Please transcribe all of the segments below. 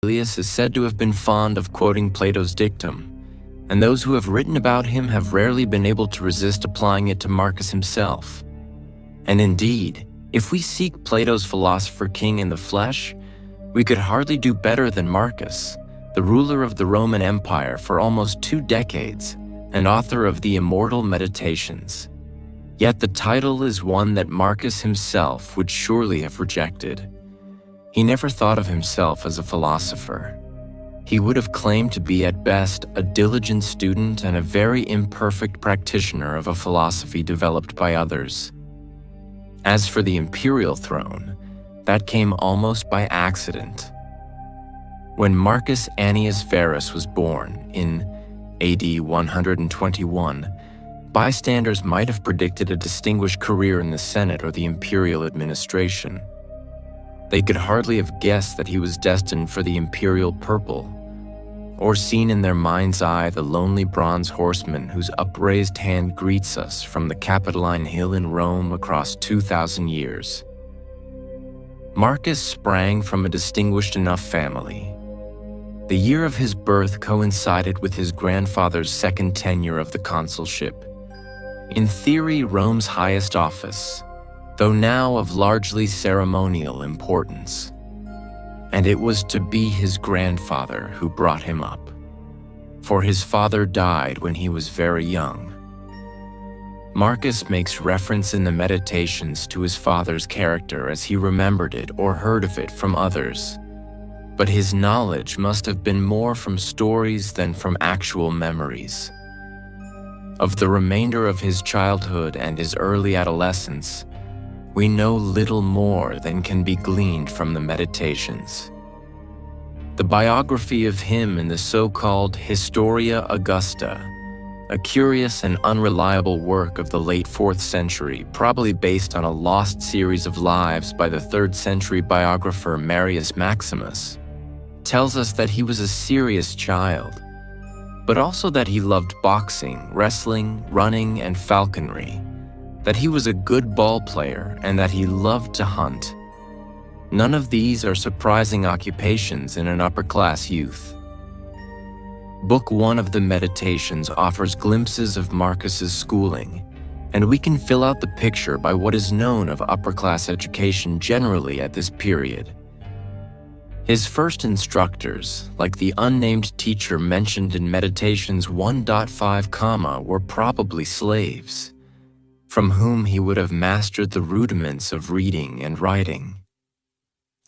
Aurelius is said to have been fond of quoting Plato's dictum, and those who have written about him have rarely been able to resist applying it to Marcus himself. And indeed, if we seek Plato's philosopher-king in the flesh, we could hardly do better than Marcus, the ruler of the Roman Empire for almost 2 decades and author of the immortal Meditations. Yet the title is one that Marcus himself would surely have rejected. He never thought of himself as a philosopher. He would have claimed to be at best a diligent student and a very imperfect practitioner of a philosophy developed by others. As for the imperial throne, that came almost by accident. When Marcus Annius Verus was born in AD 121, bystanders might have predicted a distinguished career in the Senate or the imperial administration. They could hardly have guessed that he was destined for the imperial purple, or seen in their mind's eye the lonely bronze horseman whose upraised hand greets us from the Capitoline Hill in Rome across 2,000 years. Marcus sprang from a distinguished enough family. The year of his birth coincided with his grandfather's second tenure of the consulship. In theory, Rome's highest office, though now of largely ceremonial importance. And it was to be his grandfather who brought him up, for his father died when he was very young. Marcus makes reference in the Meditations to his father's character as he remembered it or heard of it from others, but his knowledge must have been more from stories than from actual memories. Of the remainder of his childhood and his early adolescence, we know little more than can be gleaned from the Meditations. The biography of him in the so-called Historia Augusta, a curious and unreliable work of the late 4th century, probably based on a lost series of lives by the 3rd century biographer Marius Maximus, tells us that he was a serious child, but also that he loved boxing, wrestling, running, and falconry, that he was a good ball player, and that he loved to hunt. None of these are surprising occupations in an upper-class youth. Book 1 of the Meditations offers glimpses of Marcus's schooling, and we can fill out the picture by what is known of upper-class education generally at this period. His first instructors, like the unnamed teacher mentioned in Meditations 1.5, were probably slaves, from whom he would have mastered the rudiments of reading and writing.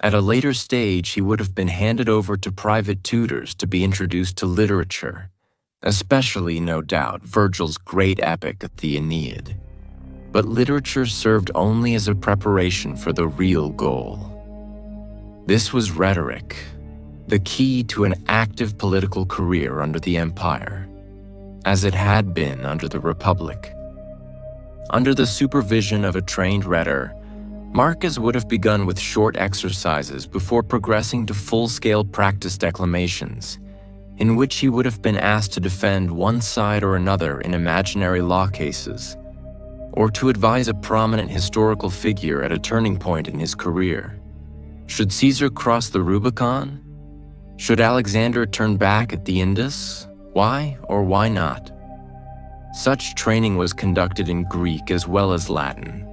At a later stage, he would have been handed over to private tutors to be introduced to literature, especially, no doubt, Virgil's great epic, the Aeneid. But literature served only as a preparation for the real goal. This was rhetoric, the key to an active political career under the Empire, as it had been under the Republic. Under the supervision of a trained rhetor, Marcus would have begun with short exercises before progressing to full-scale practice declamations, in which he would have been asked to defend one side or another in imaginary law cases, or to advise a prominent historical figure at a turning point in his career. Should Caesar cross the Rubicon? Should Alexander turn back at the Indus? Why or why not? Such training was conducted in Greek as well as Latin.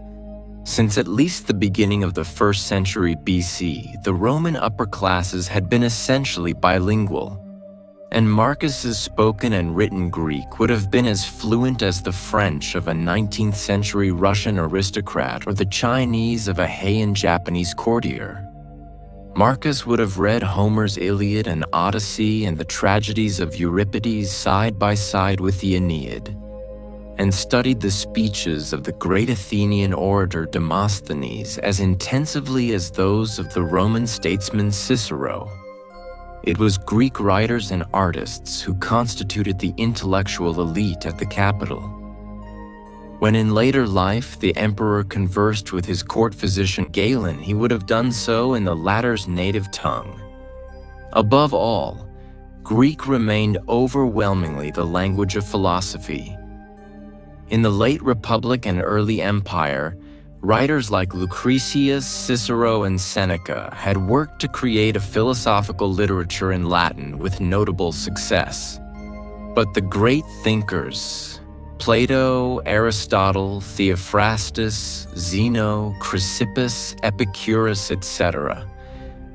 Since at least the beginning of the 1st century BC, the Roman upper classes had been essentially bilingual, and Marcus's spoken and written Greek would have been as fluent as the French of a 19th century Russian aristocrat or the Chinese of a Heian Japanese courtier. Marcus would have read Homer's Iliad and Odyssey and the tragedies of Euripides side by side with the Aeneid, and studied the speeches of the great Athenian orator Demosthenes as intensively as those of the Roman statesman Cicero. It was Greek writers and artists who constituted the intellectual elite at the capital. When in later life the emperor conversed with his court physician Galen, he would have done so in the latter's native tongue. Above all, Greek remained overwhelmingly the language of philosophy. In the late Republic and early Empire, Writers like Lucretius, Cicero, and Seneca had worked to create a philosophical literature in Latin with notable success. But the great thinkers, Plato, Aristotle, Theophrastus, Zeno, Chrysippus, Epicurus, etc.,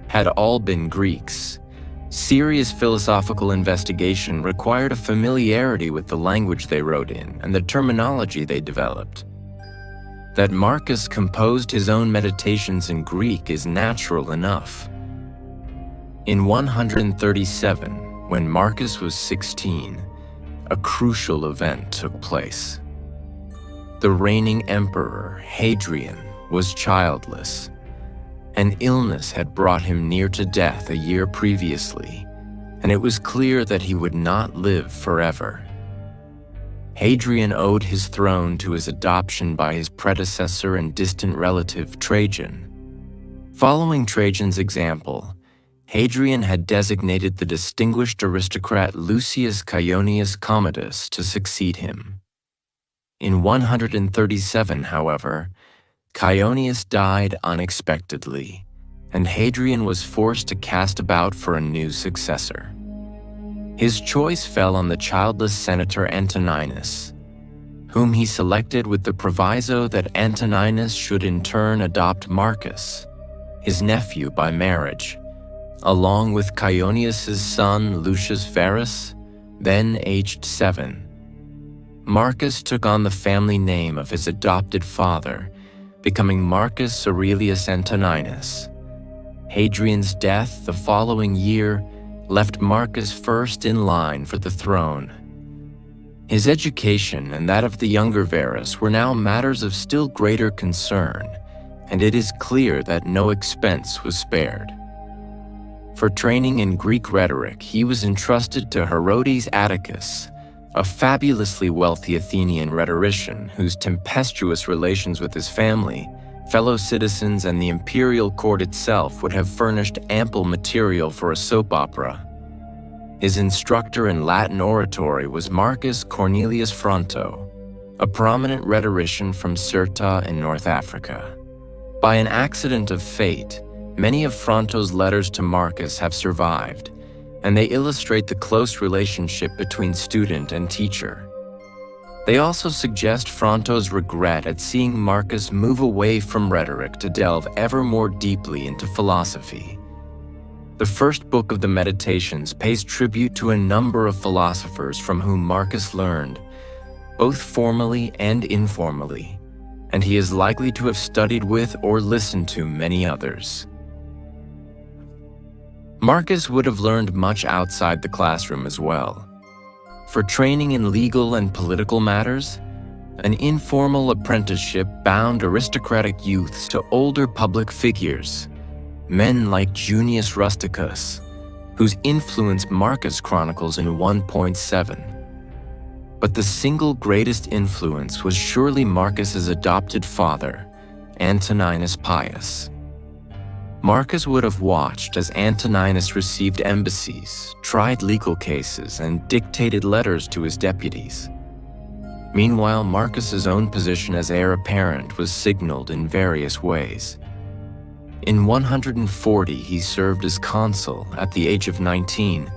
had all been Greeks. Serious philosophical investigation required a familiarity with the language they wrote in and the terminology they developed. That Marcus composed his own meditations in Greek is natural enough. In 137, when Marcus was 16, a crucial event took place. The reigning emperor, Hadrian, was childless. An illness had brought him near to death a year previously, and it was clear that he would not live forever. Hadrian owed his throne to his adoption by his predecessor and distant relative Trajan. Following Trajan's example, Hadrian had designated the distinguished aristocrat Lucius Caionius Commodus to succeed him. In 137, however, Caionius died unexpectedly, and Hadrian was forced to cast about for a new successor. His choice fell on the childless senator Antoninus, whom he selected with the proviso that Antoninus should in turn adopt Marcus, his nephew by marriage, along with Caionius's son Lucius Verus, then aged 7. Marcus took on the family name of his adopted father, becoming Marcus Aurelius Antoninus. Hadrian's death the following year left Marcus first in line for the throne. His education and that of the younger Verus were now matters of still greater concern, and it is clear that no expense was spared. For training in Greek rhetoric, he was entrusted to Herodes Atticus, a fabulously wealthy Athenian rhetorician whose tempestuous relations with his family, fellow citizens, and the imperial court itself would have furnished ample material for a soap opera. His instructor in Latin oratory was Marcus Cornelius Fronto, a prominent rhetorician from Cirta in North Africa. By an accident of fate, many of Fronto's letters to Marcus have survived, and they illustrate the close relationship between student and teacher. They also suggest Fronto's regret at seeing Marcus move away from rhetoric to delve ever more deeply into philosophy. The first book of the Meditations pays tribute to a number of philosophers from whom Marcus learned, both formally and informally, and he is likely to have studied with or listened to many others. Marcus would have learned much outside the classroom as well. For training in legal and political matters, an informal apprenticeship bound aristocratic youths to older public figures, men like Junius Rusticus, whose influence Marcus chronicles in 1.7. But the single greatest influence was surely Marcus's adopted father, Antoninus Pius. Marcus would have watched as Antoninus received embassies, tried legal cases, and dictated letters to his deputies. Meanwhile, Marcus's own position as heir apparent was signaled in various ways. In 140, he served as consul at the age of 19,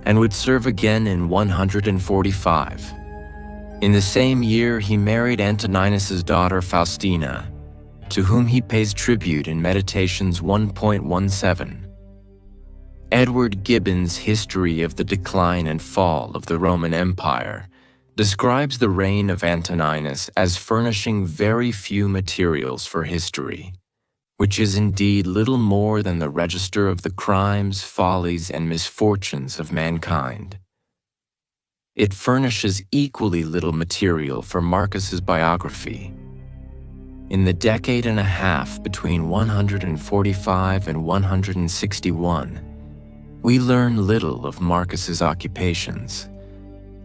and would serve again in 145. In the same year, he married Antoninus's daughter Faustina, to whom he pays tribute in Meditations 1.17. Edward Gibbon's History of the Decline and Fall of the Roman Empire describes the reign of Antoninus as furnishing very few materials for history, which is indeed little more than the register of the crimes, follies, and misfortunes of mankind. It furnishes equally little material for Marcus's biography. In the decade and a half between 145 and 161, we learn little of Marcus's occupations,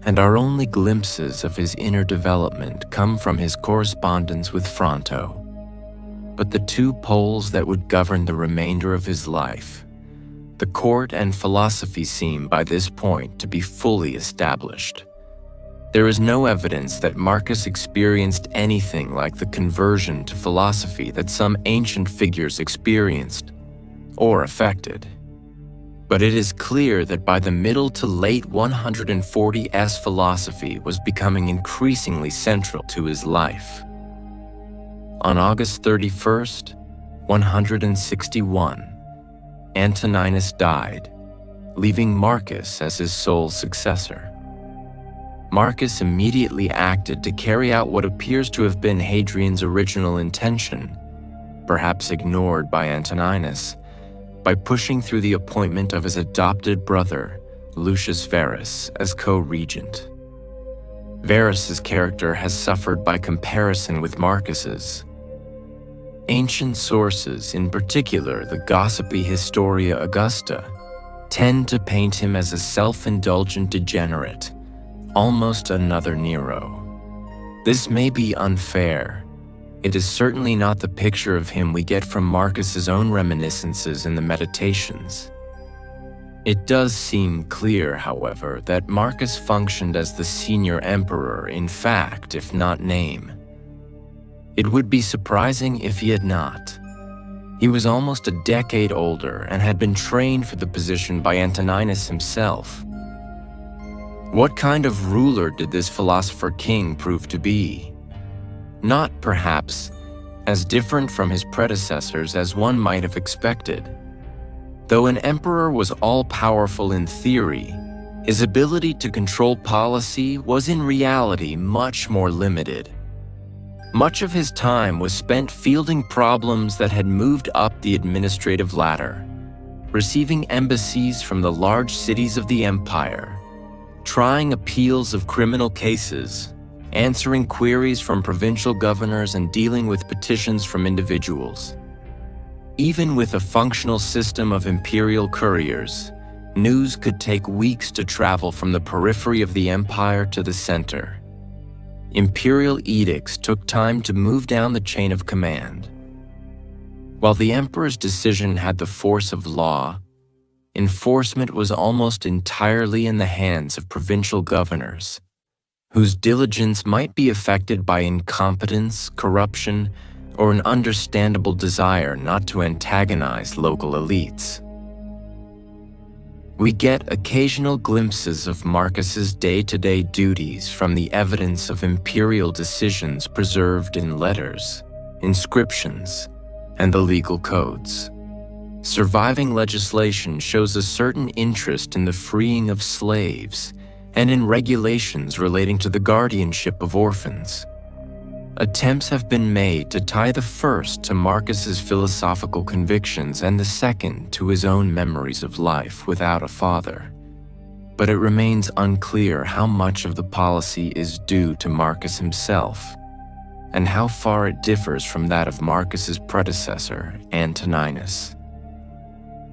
and our only glimpses of his inner development come from his correspondence with Fronto. But the two poles that would govern the remainder of his life, the court and philosophy, seem by this point to be fully established. There is no evidence that Marcus experienced anything like the conversion to philosophy that some ancient figures experienced or affected. But it is clear that by the middle to late 140s, philosophy was becoming increasingly central to his life. On August 31st, 161, Antoninus died, leaving Marcus as his sole successor. Marcus immediately acted to carry out what appears to have been Hadrian's original intention, perhaps ignored by Antoninus, by pushing through the appointment of his adopted brother, Lucius Verus, as co-regent. Verus's character has suffered by comparison with Marcus's. Ancient sources, in particular the gossipy Historia Augusta, tend to paint him as a self-indulgent degenerate, almost another Nero. This may be unfair. It is certainly not the picture of him we get from Marcus's own reminiscences in the Meditations. It does seem clear, however, that Marcus functioned as the senior emperor in fact, if not name. It would be surprising if he had not. He was almost a decade older and had been trained for the position by Antoninus himself. What kind of ruler did this philosopher-king prove to be? Not, perhaps, as different from his predecessors as one might have expected. Though an emperor was all-powerful in theory, his ability to control policy was in reality much more limited. Much of his time was spent fielding problems that had moved up the administrative ladder, receiving embassies from the large cities of the empire, trying appeals of criminal cases, answering queries from provincial governors, and dealing with petitions from individuals. Even with a functional system of imperial couriers, news could take weeks to travel from the periphery of the empire to the center. Imperial edicts took time to move down the chain of command. While the emperor's decision had the force of law, enforcement was almost entirely in the hands of provincial governors, whose diligence might be affected by incompetence, corruption, or an understandable desire not to antagonize local elites. We get occasional glimpses of Marcus's day-to-day duties from the evidence of imperial decisions preserved in letters, inscriptions, and the legal codes. Surviving legislation shows a certain interest in the freeing of slaves and in regulations relating to the guardianship of orphans. Attempts have been made to tie the first to Marcus's philosophical convictions and the second to his own memories of life without a father. But it remains unclear how much of the policy is due to Marcus himself, and how far it differs from that of Marcus's predecessor, Antoninus.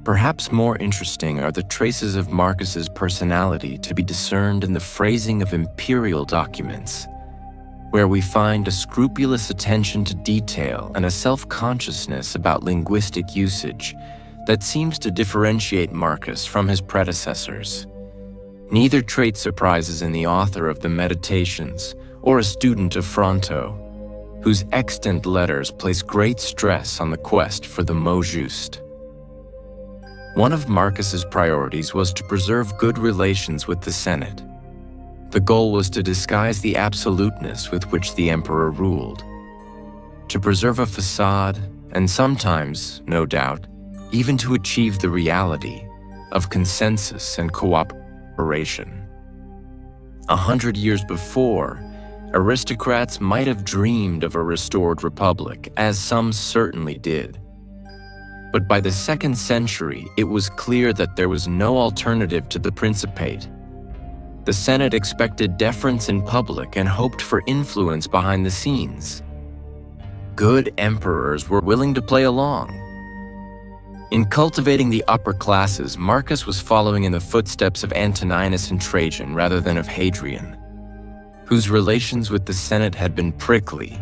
Perhaps more interesting are the traces of Marcus's personality to be discerned in the phrasing of imperial documents, where we find a scrupulous attention to detail and a self-consciousness about linguistic usage that seems to differentiate Marcus from his predecessors. Neither trait surprises in the author of the Meditations or a student of Fronto, whose extant letters place great stress on the quest for the mot juste. One of Marcus's priorities was to preserve good relations with the Senate. The goal was to disguise the absoluteness with which the emperor ruled, to preserve a facade, and sometimes, no doubt, even to achieve the reality of consensus and cooperation. 100 years before, aristocrats might have dreamed of a restored republic, as some certainly did. But by the 2nd century, it was clear that there was no alternative to the Principate. The Senate expected deference in public and hoped for influence behind the scenes. Good emperors were willing to play along. In cultivating the upper classes, Marcus was following in the footsteps of Antoninus and Trajan rather than of Hadrian, whose relations with the Senate had been prickly.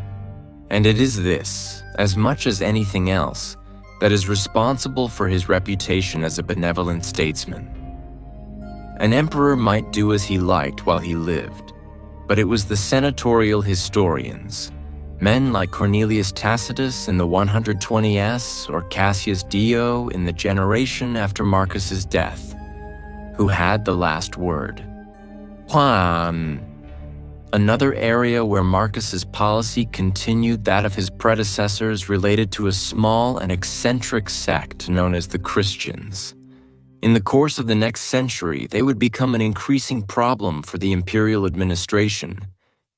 And it is this, as much as anything else, that is responsible for his reputation as a benevolent statesman. An emperor might do as he liked while he lived, but it was the senatorial historians, men like Cornelius Tacitus in the 120s or Cassius Dio in the generation after Marcus's death, who had the last word. Another area where Marcus's policy continued that of his predecessors related to a small and eccentric sect known as the Christians. In the course of the next century, they would become an increasing problem for the imperial administration,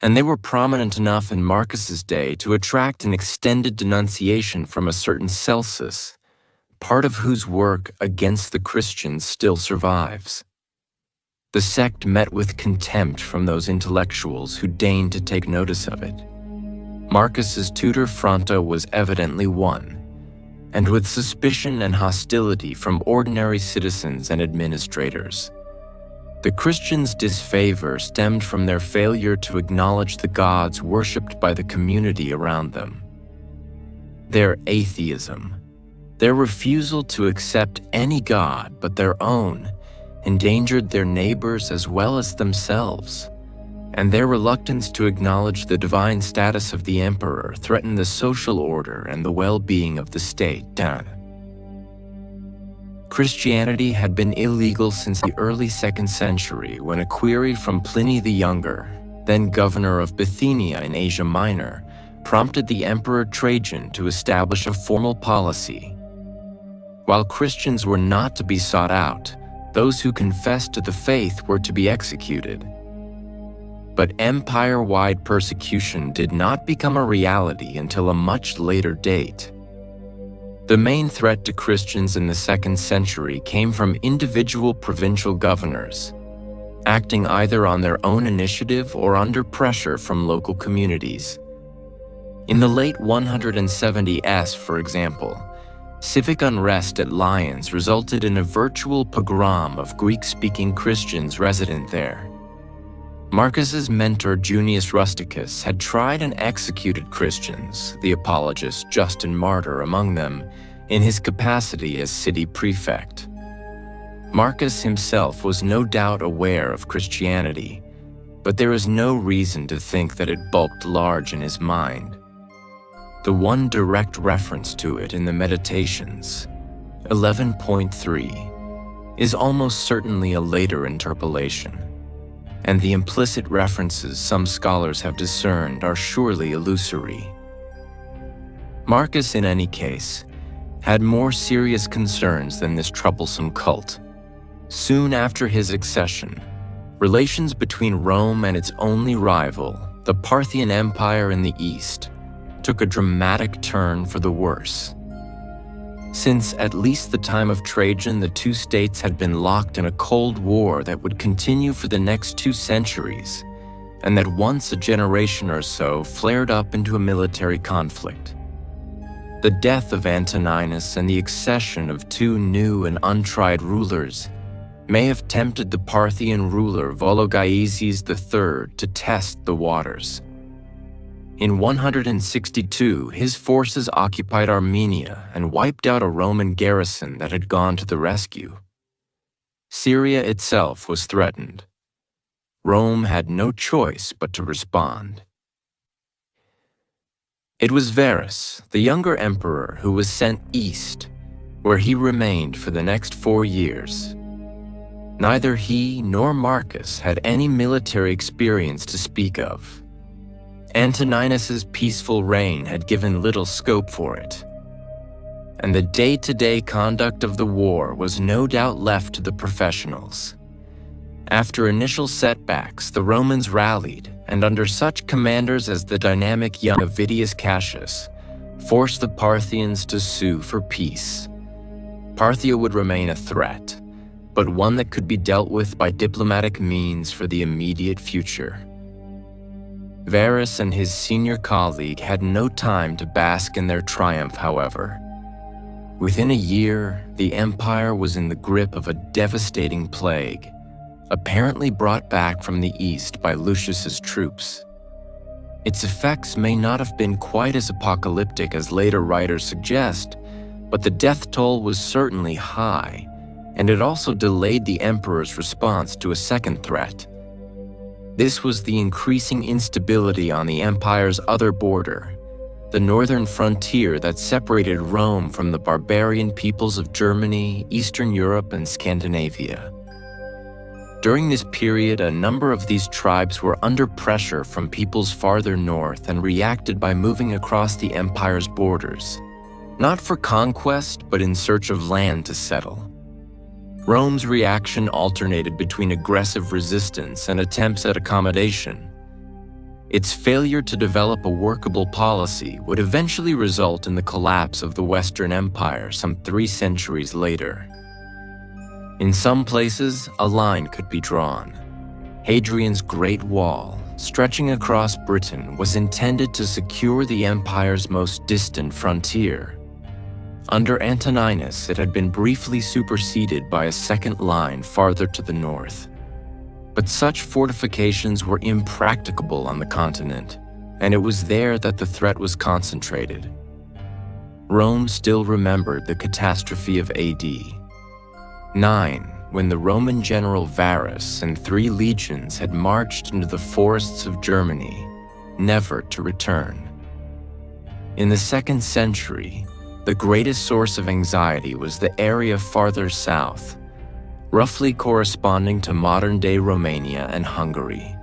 and they were prominent enough in Marcus's day to attract an extended denunciation from a certain Celsus, part of whose work against the Christians still survives. The sect met with contempt from those intellectuals who deigned to take notice of it. Marcus's tutor Fronta was evidently one, and with suspicion and hostility from ordinary citizens and administrators. The Christians' disfavor stemmed from their failure to acknowledge the gods worshipped by the community around them. Their atheism, their refusal to accept any god but their own, endangered their neighbors as well as themselves, and their reluctance to acknowledge the divine status of the emperor threatened the social order and the well-being of the state. Christianity had been illegal since the early 2nd century when a query from Pliny the Younger, then governor of Bithynia in Asia Minor, prompted the Emperor Trajan to establish a formal policy. While Christians were not to be sought out, those who confessed to the faith were to be executed. But empire-wide persecution did not become a reality until a much later date. The main threat to Christians in the 2nd century came from individual provincial governors, acting either on their own initiative or under pressure from local communities. In the late 170s, for example, civic unrest at Lyons resulted in a virtual pogrom of Greek-speaking Christians resident there. Marcus's mentor Junius Rusticus had tried and executed Christians, the apologist Justin Martyr among them, in his capacity as city prefect. Marcus himself was no doubt aware of Christianity, but there is no reason to think that it bulked large in his mind. The one direct reference to it in the Meditations, 11.3, is almost certainly a later interpolation, and the implicit references some scholars have discerned are surely illusory. Marcus, in any case, had more serious concerns than this troublesome cult. Soon after his accession, relations between Rome and its only rival, the Parthian Empire in the east, took a dramatic turn for the worse. Since at least the time of Trajan, the two states had been locked in a cold war that would continue for the next 2 centuries, and that once a generation or so flared up into a military conflict. The death of Antoninus and the accession of 2 new and untried rulers may have tempted the Parthian ruler Vologaeses III to test the waters. In 162, his forces occupied Armenia and wiped out a Roman garrison that had gone to the rescue. Syria itself was threatened. Rome had no choice but to respond. It was Varus, the younger emperor, who was sent east, where he remained for the next 4 years. Neither he nor Marcus had any military experience to speak of. Antoninus's peaceful reign had given little scope for it, and the day-to-day conduct of the war was no doubt left to the professionals. After initial setbacks, the Romans rallied, and under such commanders as the dynamic young Avidius Cassius, forced the Parthians to sue for peace. Parthia would remain a threat, but one that could be dealt with by diplomatic means for the immediate future. Varus and his senior colleague had no time to bask in their triumph, however. Within a year, the empire was in the grip of a devastating plague, apparently brought back from the east by Lucius's troops. Its effects may not have been quite as apocalyptic as later writers suggest, but the death toll was certainly high, and it also delayed the emperor's response to a second threat. This was the increasing instability on the empire's other border, the northern frontier that separated Rome from the barbarian peoples of Germany, Eastern Europe, and Scandinavia. During this period, a number of these tribes were under pressure from peoples farther north and reacted by moving across the empire's borders, not for conquest, but in search of land to settle. Rome's reaction alternated between aggressive resistance and attempts at accommodation. Its failure to develop a workable policy would eventually result in the collapse of the Western Empire some 3 centuries later. In some places, a line could be drawn. Hadrian's Great Wall, stretching across Britain, was intended to secure the empire's most distant frontier. Under Antoninus, it had been briefly superseded by a second line farther to the north. But such fortifications were impracticable on the continent, and it was there that the threat was concentrated. Rome still remembered the catastrophe of AD 9, when the Roman general Varus and 3 legions had marched into the forests of Germany, never to return. In the 2nd century, the greatest source of anxiety was the area farther south, roughly corresponding to modern-day Romania and Hungary.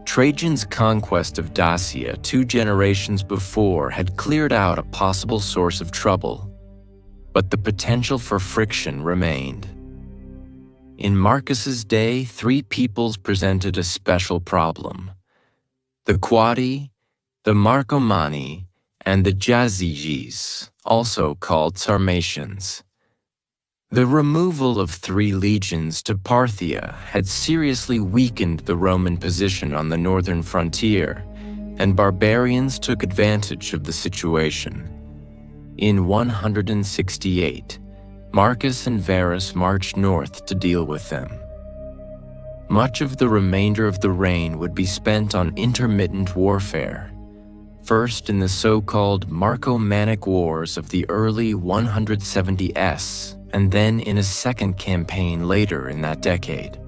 Trajan's conquest of Dacia 2 generations before had cleared out a possible source of trouble, but the potential for friction remained. In Marcus's day, 3 peoples presented a special problem: the Quadi, the Marcomanni, and the Jazyges, also called Sarmatians. The removal of 3 legions to Parthia had seriously weakened the Roman position on the northern frontier, and barbarians took advantage of the situation. In 168, Marcus and Varus marched north to deal with them. Much of the remainder of the reign would be spent on intermittent warfare, first in the so-called Marcomannic Wars of the early 170s, and then in a second campaign later in that decade.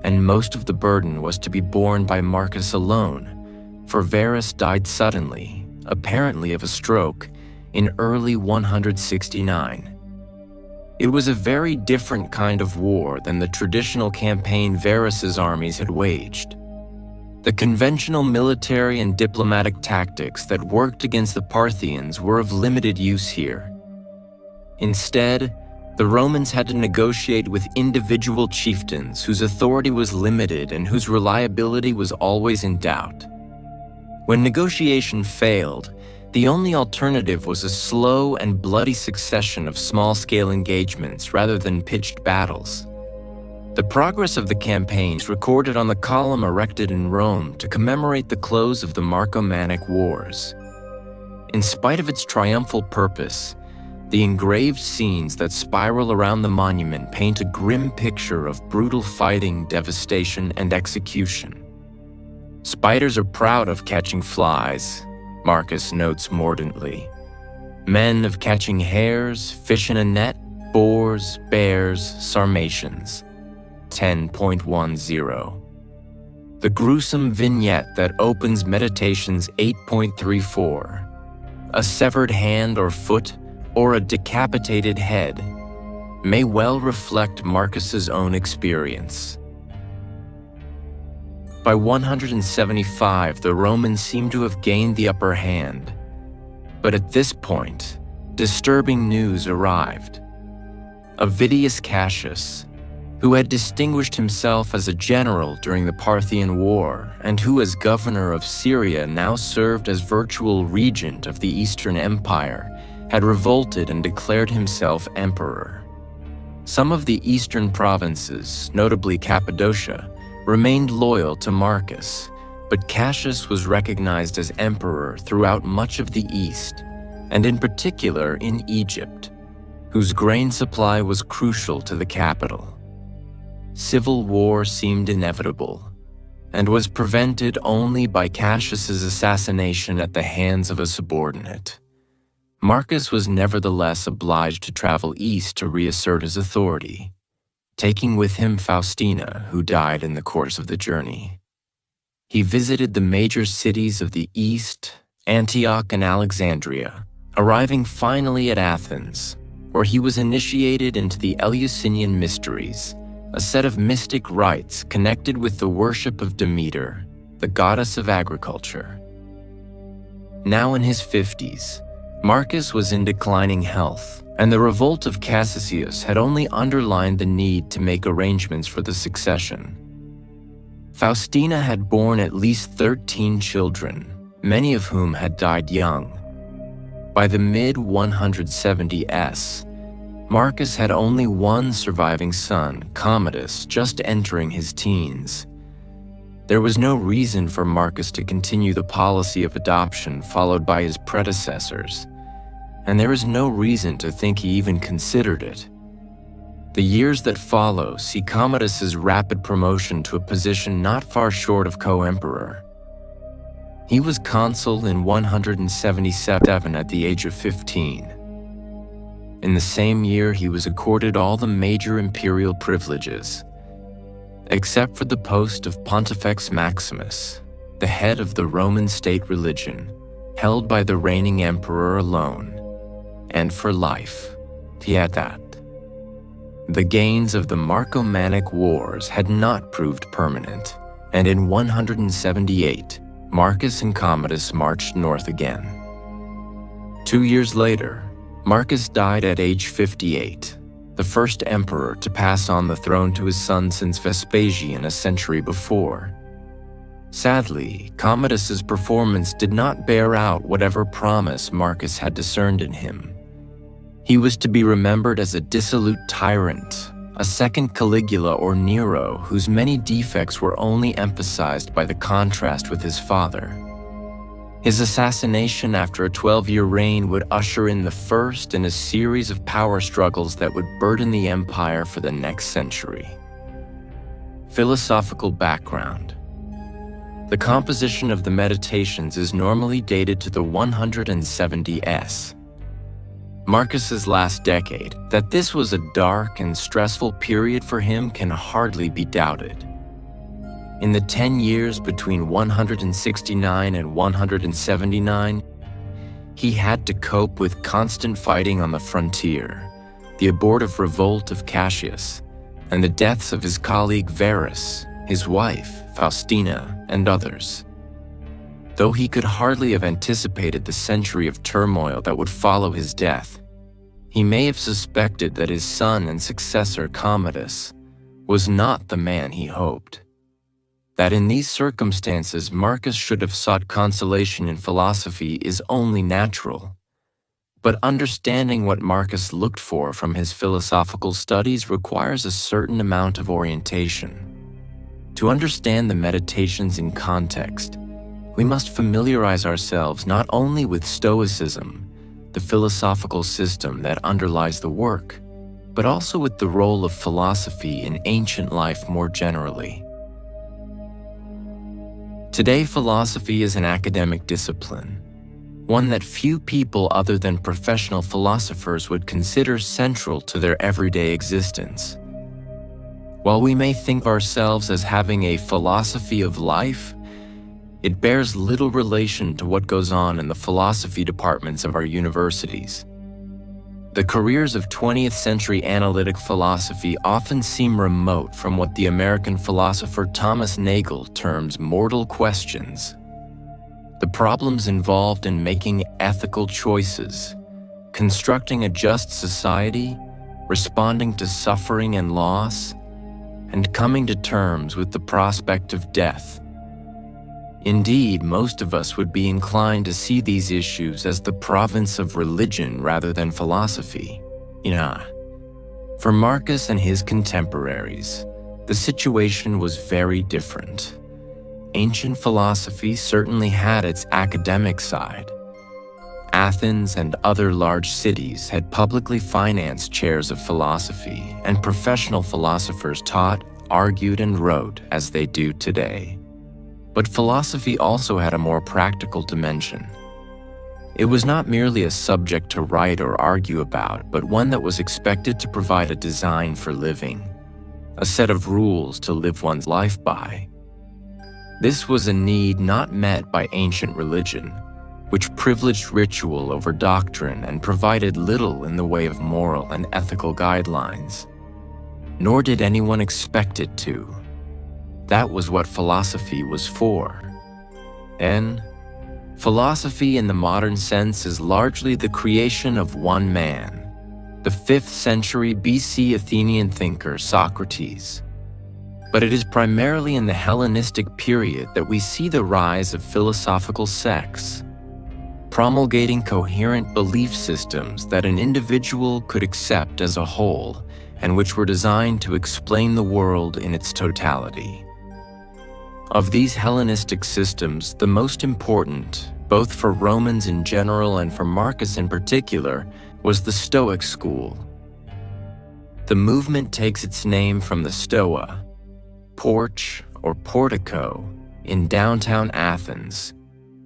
And most of the burden was to be borne by Marcus alone, for Varus died suddenly, apparently of a stroke, in early 169. It was a very different kind of war than the traditional campaign Varus's armies had waged. The conventional military and diplomatic tactics that worked against the Parthians were of limited use here. Instead, the Romans had to negotiate with individual chieftains whose authority was limited and whose reliability was always in doubt. When negotiation failed, the only alternative was a slow and bloody succession of small-scale engagements rather than pitched battles. The progress of the campaigns recorded on the column erected in Rome to commemorate the close of the Marcomannic Wars. In spite of its triumphal purpose, the engraved scenes that spiral around the monument paint a grim picture of brutal fighting, devastation, and execution. Spiders are proud of catching flies, Marcus notes mordantly. Men of catching hares, fish in a net, boars, bears, Sarmatians. 10.10. The gruesome vignette that opens Meditations 8.34. A severed hand or foot, or a decapitated head, may well reflect Marcus's own experience. By 175, the Romans seem to have gained the upper hand. But at this point, disturbing news arrived. Avidius Cassius, who had distinguished himself as a general during the Parthian War and who as governor of Syria now served as virtual regent of the Eastern Empire, had revolted and declared himself emperor. Some of the eastern provinces, notably Cappadocia, remained loyal to Marcus, but Cassius was recognized as emperor throughout much of the east, and in particular in Egypt, whose grain supply was crucial to the capital. Civil war seemed inevitable, and was prevented only by Cassius's assassination at the hands of a subordinate. Marcus was nevertheless obliged to travel east to reassert his authority. taking with him Faustina, who died in the course of the journey. He visited the major cities of the East, Antioch and Alexandria, arriving finally at Athens, where he was initiated into the Eleusinian Mysteries, a set of mystic rites connected with the worship of Demeter, the goddess of agriculture. Now in his 50s, Marcus was in declining health, and the revolt of Cassius had only underlined the need to make arrangements for the succession. Faustina had borne at least 13 children, many of whom had died young. By the mid-170s, Marcus had only one surviving son, Commodus, just entering his teens. There was no reason for Marcus to continue the policy of adoption followed by his predecessors, and there is no reason to think he even considered it. The years that follow see Commodus's rapid promotion to a position not far short of co-emperor. He was consul in 177 at the age of 15. In the same year, he was accorded all the major imperial privileges, except for the post of Pontifex Maximus, the head of the Roman state religion, held by the reigning emperor alone, and for life, pietat. The gains of the Marcomannic Wars had not proved permanent, and in 178, Marcus and Commodus marched north again. 2 years later, Marcus died at age 58, the first emperor to pass on the throne to his son since Vespasian a century before. Sadly, Commodus's performance did not bear out whatever promise Marcus had discerned in him. He was to be remembered as a dissolute tyrant, a second Caligula or Nero whose many defects were only emphasized by the contrast with his father. His assassination after a 12-year reign would usher in the first in a series of power struggles that would burden the empire for the next century. Philosophical background. The composition of the Meditations is normally dated to the 170s. Marcus's last decade, that this was a dark and stressful period for him can hardly be doubted. In the 10 years between 169 and 179, he had to cope with constant fighting on the frontier, the abortive revolt of Cassius, and the deaths of his colleague Verus, his wife, Faustina, and others. Though he could hardly have anticipated the century of turmoil that would follow his death, he may have suspected that his son and successor Commodus was not the man he hoped. That in these circumstances Marcus should have sought consolation in philosophy is only natural. But understanding what Marcus looked for from his philosophical studies requires a certain amount of orientation. To understand the Meditations in context, we must familiarize ourselves not only with Stoicism, the philosophical system that underlies the work, but also with the role of philosophy in ancient life more generally. Today, philosophy is an academic discipline, one that few people other than professional philosophers would consider central to their everyday existence. While we may think of ourselves as having a philosophy of life, it bears little relation to what goes on in the philosophy departments of our universities. The careers of 20th century analytic philosophy often seem remote from what the American philosopher Thomas Nagel terms mortal questions. The problems involved in making ethical choices, constructing a just society, responding to suffering and loss, and coming to terms with the prospect of death. Indeed, most of us would be inclined to see these issues as the province of religion rather than philosophy. For Marcus and his contemporaries, the situation was very different. Ancient philosophy certainly had its academic side. Athens and other large cities had publicly financed chairs of philosophy, and professional philosophers taught, argued, and wrote as they do today. But philosophy also had a more practical dimension. It was not merely a subject to write or argue about, but one that was expected to provide a design for living. a set of rules to live one's life by. This was a need not met by ancient religion, which privileged ritual over doctrine and provided little in the way of moral and ethical guidelines. Nor did anyone expect it to. That was what philosophy was for. And philosophy in the modern sense is largely the creation of one man, the 5th century BC Athenian thinker Socrates. But it is primarily in the Hellenistic period that we see the rise of philosophical sects, promulgating coherent belief systems that an individual could accept as a whole and which were designed to explain the world in its totality. Of these Hellenistic systems, the most important, both for Romans in general and for Marcus in particular, was the Stoic school. The movement takes its name from the Stoa, porch or portico, in downtown Athens,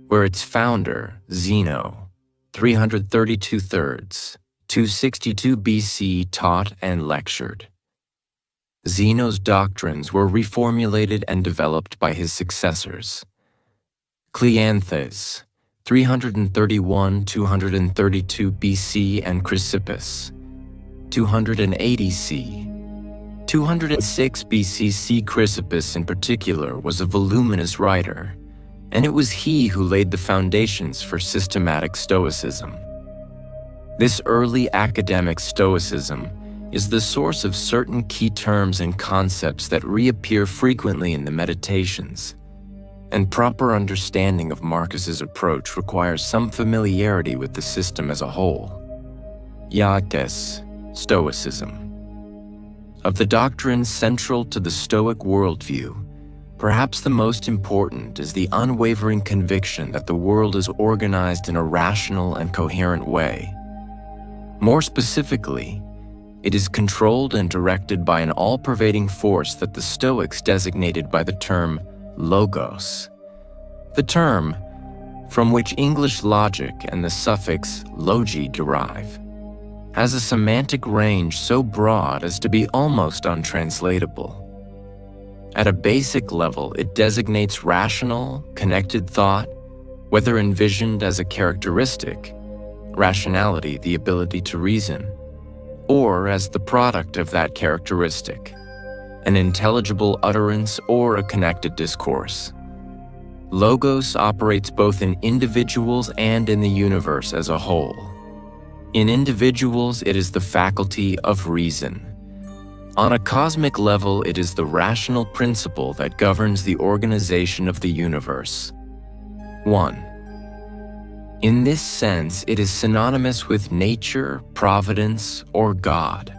where its founder, Zeno, 262 BC, taught and lectured. Zeno's doctrines were reformulated and developed by his successors. Cleanthes, 232 BC, and Chrysippus, 280 C. 206 BC. Chrysippus in particular was a voluminous writer, and it was he who laid the foundations for systematic Stoicism. This early academic Stoicism is the source of certain key terms and concepts that reappear frequently in the Meditations, and proper understanding of Marcus's approach requires some familiarity with the system as a whole. Iates, Stoicism. Of the doctrines central to the Stoic worldview, perhaps the most important is the unwavering conviction that the world is organized in a rational and coherent way. More specifically, it is controlled and directed by an all-pervading force that the Stoics designated by the term logos. The term, from which English logic and the suffix logi derive, has a semantic range so broad as to be almost untranslatable. At a basic level, it designates rational, connected thought, whether envisioned as a characteristic, rationality, the ability to reason, or as the product of that characteristic, an intelligible utterance or a connected discourse. Logos operates both in individuals and in the universe as a whole. In individuals, it is the faculty of reason. On a cosmic level, it is the rational principle that governs the organization of the universe. 1. In this sense, it is synonymous with nature, providence, or God.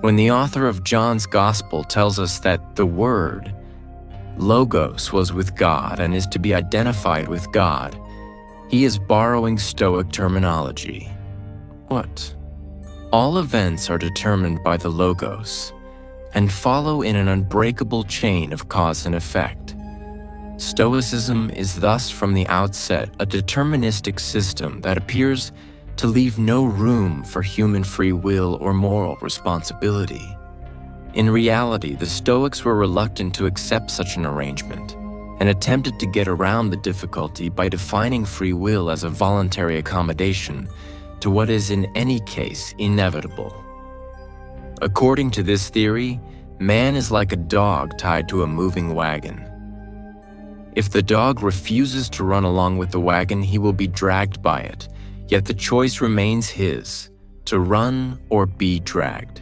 When the author of John's Gospel tells us that the Word, Logos, was with God and is to be identified with God, he is borrowing Stoic terminology. What? All events are determined by the Logos and follow in an unbreakable chain of cause and effect. Stoicism is thus from the outset a deterministic system that appears to leave no room for human free will or moral responsibility. In reality, the Stoics were reluctant to accept such an arrangement and attempted to get around the difficulty by defining free will as a voluntary accommodation to what is in any case inevitable. According to this theory, man is like a dog tied to a moving wagon. If the dog refuses to run along with the wagon, he will be dragged by it, yet the choice remains his, to run or be dragged.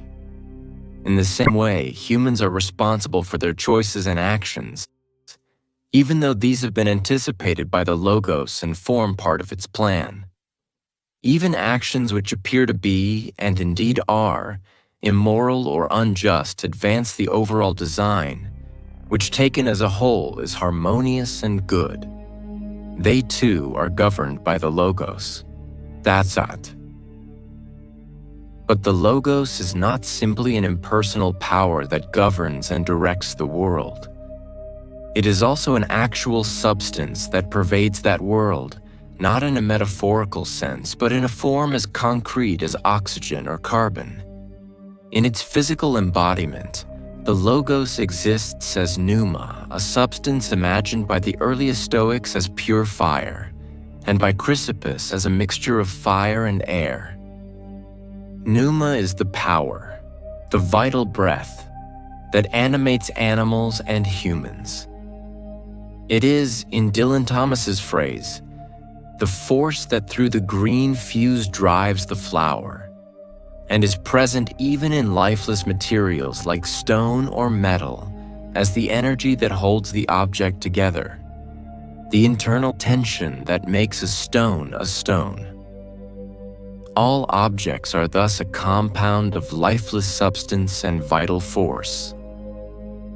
In the same way, humans are responsible for their choices and actions, even though these have been anticipated by the Logos and form part of its plan. Even actions which appear to be, and indeed are, immoral or unjust advance the overall design, which taken as a whole is harmonious and good. They too are governed by the Logos. That's it. But the Logos is not simply an impersonal power that governs and directs the world. It is also an actual substance that pervades that world, not in a metaphorical sense, but in a form as concrete as oxygen or carbon. In its physical embodiment, The logos exists as pneuma, a substance imagined by the earliest Stoics as pure fire, and by Chrysippus as a mixture of fire and air. Pneuma is the power, the vital breath, that animates animals and humans. It is, in Dylan Thomas's phrase, the force that through the green fuse drives the flower, and is present even in lifeless materials like stone or metal as the energy that holds the object together, the internal tension that makes a stone a stone. All objects are thus a compound of lifeless substance and vital force.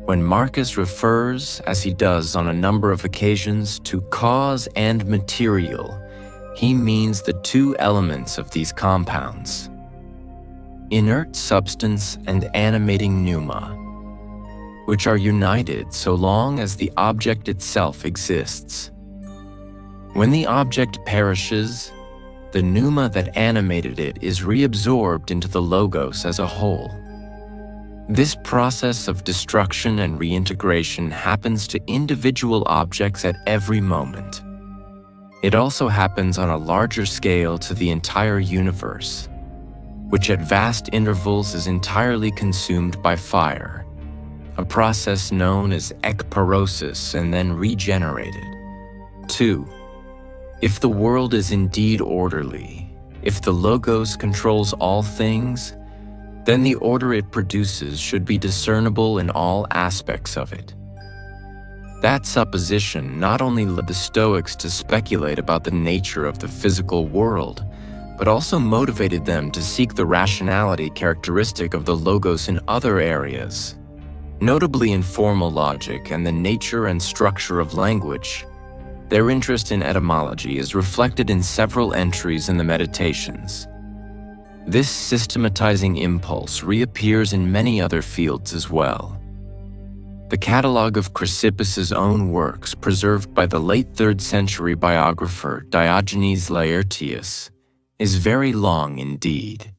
When Marcus refers, as he does on a number of occasions, to cause and material, he means the two elements of these compounds: inert substance and animating pneuma, which are united so long as the object itself exists. When the object perishes, the pneuma that animated it is reabsorbed into the logos as a whole. This process of destruction and reintegration happens to individual objects at every moment. It also happens on a larger scale to the entire universe, which at vast intervals is entirely consumed by fire, a process known as ekpyrosis, and then regenerated. 2. If the world is indeed orderly, if the logos controls all things, then the order it produces should be discernible in all aspects of it. That supposition not only led the Stoics to speculate about the nature of the physical world, but also motivated them to seek the rationality characteristic of the logos in other areas, notably in formal logic and the nature and structure of language. Their interest in etymology is reflected in several entries in the Meditations. This systematizing impulse reappears in many other fields as well. The catalogue of Chrysippus's own works, preserved by the late 3rd century biographer Diogenes Laertius, is very long indeed.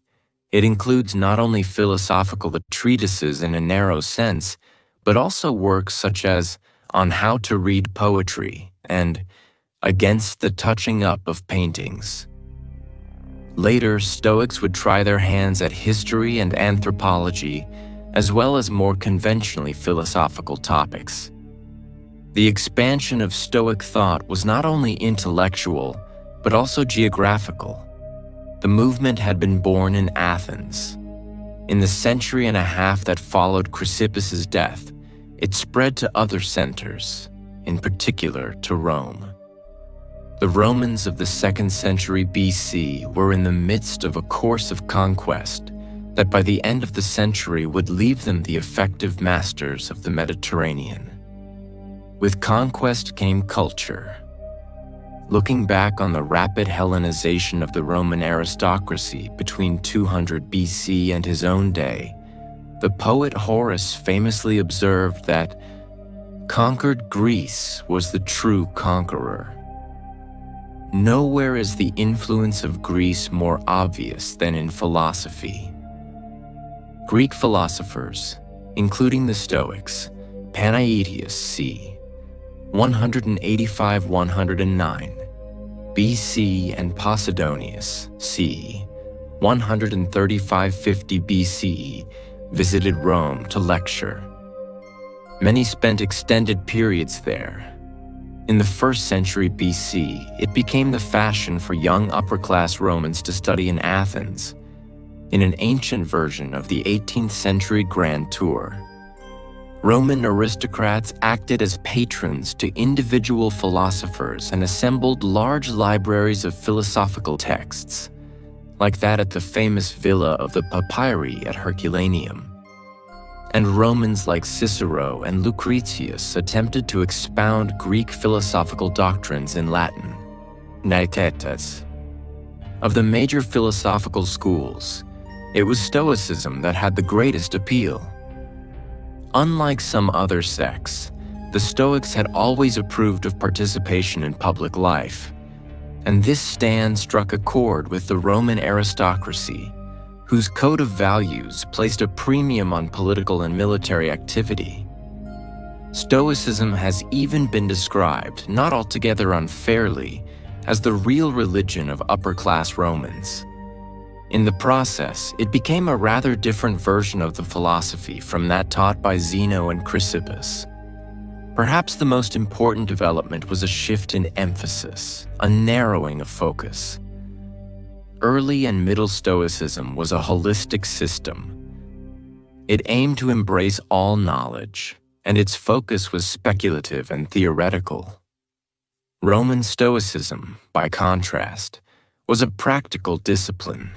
It includes not only philosophical treatises in a narrow sense, but also works such as On How to Read Poetry and Against the Touching Up of Paintings. Later, Stoics would try their hands at history and anthropology, as well as more conventionally philosophical topics. The expansion of Stoic thought was not only intellectual, but also geographical. The movement had been born in Athens. In the century and a half that followed Chrysippus's death, it spread to other centers, in particular to Rome. The Romans of the 2nd century BC were in the midst of a course of conquest that by the end of the century would leave them the effective masters of the Mediterranean. With conquest came culture. Looking back on the rapid Hellenization of the Roman aristocracy between 200 BC and his own day, the poet Horace famously observed that conquered Greece was the true conqueror. Nowhere is the influence of Greece more obvious than in philosophy. Greek philosophers, including the Stoics, Panaetius c. 185–109 BC and Posidonius c. 135–50 BCE, visited Rome to lecture. Many spent extended periods there. In the 1st century BC, it became the fashion for young upper-class Romans to study in Athens, in an ancient version of the 18th century Grand Tour. Roman aristocrats acted as patrons to individual philosophers and assembled large libraries of philosophical texts, like that at the famous villa of the Papyri at Herculaneum. And Romans like Cicero and Lucretius attempted to expound Greek philosophical doctrines in Latin, naetetes. Of the major philosophical schools, it was Stoicism that had the greatest appeal. Unlike some other sects, the Stoics had always approved of participation in public life, and this stand struck a chord with the Roman aristocracy, whose code of values placed a premium on political and military activity. Stoicism has even been described, not altogether unfairly, as the real religion of upper-class Romans. In the process, it became a rather different version of the philosophy from that taught by Zeno and Chrysippus. Perhaps the most important development was a shift in emphasis, a narrowing of focus. Early and middle Stoicism was a holistic system. It aimed to embrace all knowledge, and its focus was speculative and theoretical. Roman Stoicism, by contrast, was a practical discipline,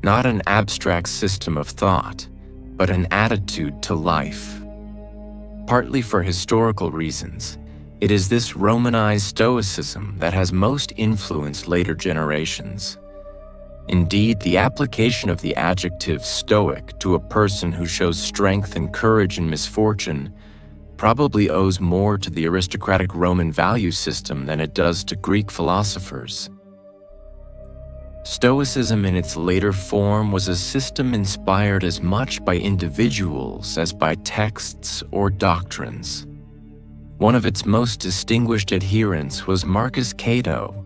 not an abstract system of thought, but an attitude to life. Partly for historical reasons, it is this Romanized Stoicism that has most influenced later generations. Indeed, the application of the adjective Stoic to a person who shows strength and courage in misfortune probably owes more to the aristocratic Roman value system than it does to Greek philosophers. Stoicism in its later form was a system inspired as much by individuals as by texts or doctrines. One of its most distinguished adherents was Marcus Cato,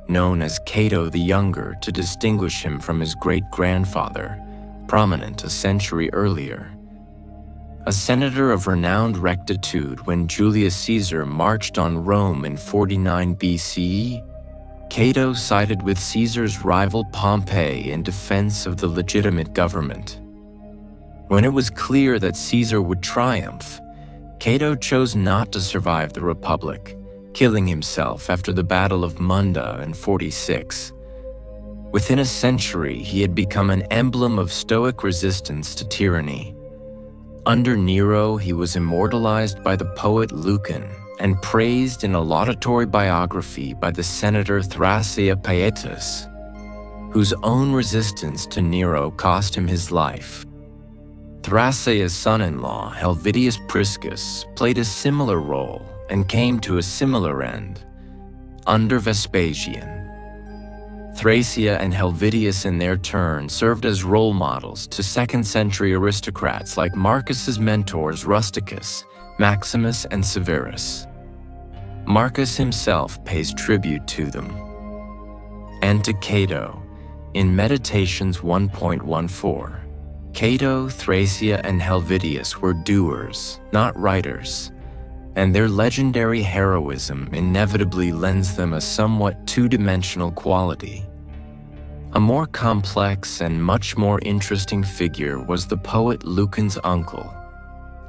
known as Cato the Younger to distinguish him from his great-grandfather, prominent a century earlier. A senator of renowned rectitude when Julius Caesar marched on Rome in 49 BCE, Cato sided with Caesar's rival Pompey in defense of the legitimate government. When it was clear that Caesar would triumph, Cato chose not to survive the Republic, killing himself after the Battle of Munda in 46. Within a century, he had become an emblem of Stoic resistance to tyranny. Under Nero, he was immortalized by the poet Lucan and praised in a laudatory biography by the senator Thrasea Paetus, whose own resistance to Nero cost him his life. Thrasea's son-in-law, Helvidius Priscus, played a similar role and came to a similar end, under Vespasian. Thrasea and Helvidius in their turn served as role models to second-century aristocrats like Marcus's mentors Rusticus, Maximus, and Severus. Marcus himself pays tribute to them. And to Cato, in Meditations 1.14, Cato, Thrasea, and Helvidius were doers, not writers, and their legendary heroism inevitably lends them a somewhat two-dimensional quality. A more complex and much more interesting figure was the poet Lucan's uncle,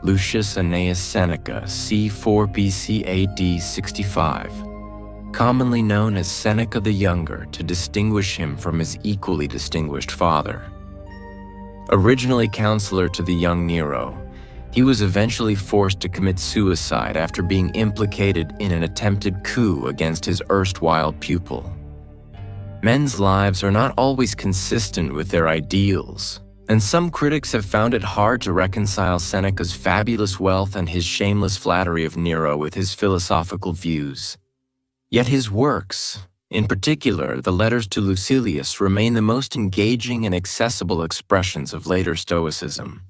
Lucius Annaeus Seneca, c. 4 BC AD 65, commonly known as Seneca the Younger to distinguish him from his equally distinguished father. Originally counselor to the young Nero, he was eventually forced to commit suicide after being implicated in an attempted coup against his erstwhile pupil. Men's lives are not always consistent with their ideals, and some critics have found it hard to reconcile Seneca's fabulous wealth and his shameless flattery of Nero with his philosophical views. Yet his works, in particular the letters to Lucilius, remain the most engaging and accessible expressions of later Stoicism.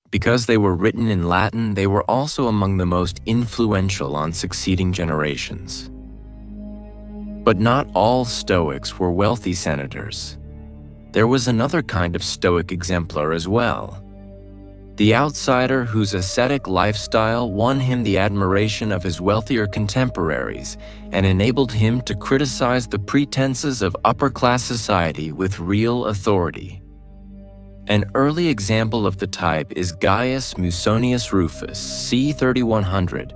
Because they were written in Latin, they were also among the most influential on succeeding generations. But not all Stoics were wealthy senators. There was another kind of Stoic exemplar as well. The outsider whose ascetic lifestyle won him the admiration of his wealthier contemporaries and enabled him to criticize the pretenses of upper-class society with real authority. An early example of the type is Gaius Musonius Rufus, c. 3100,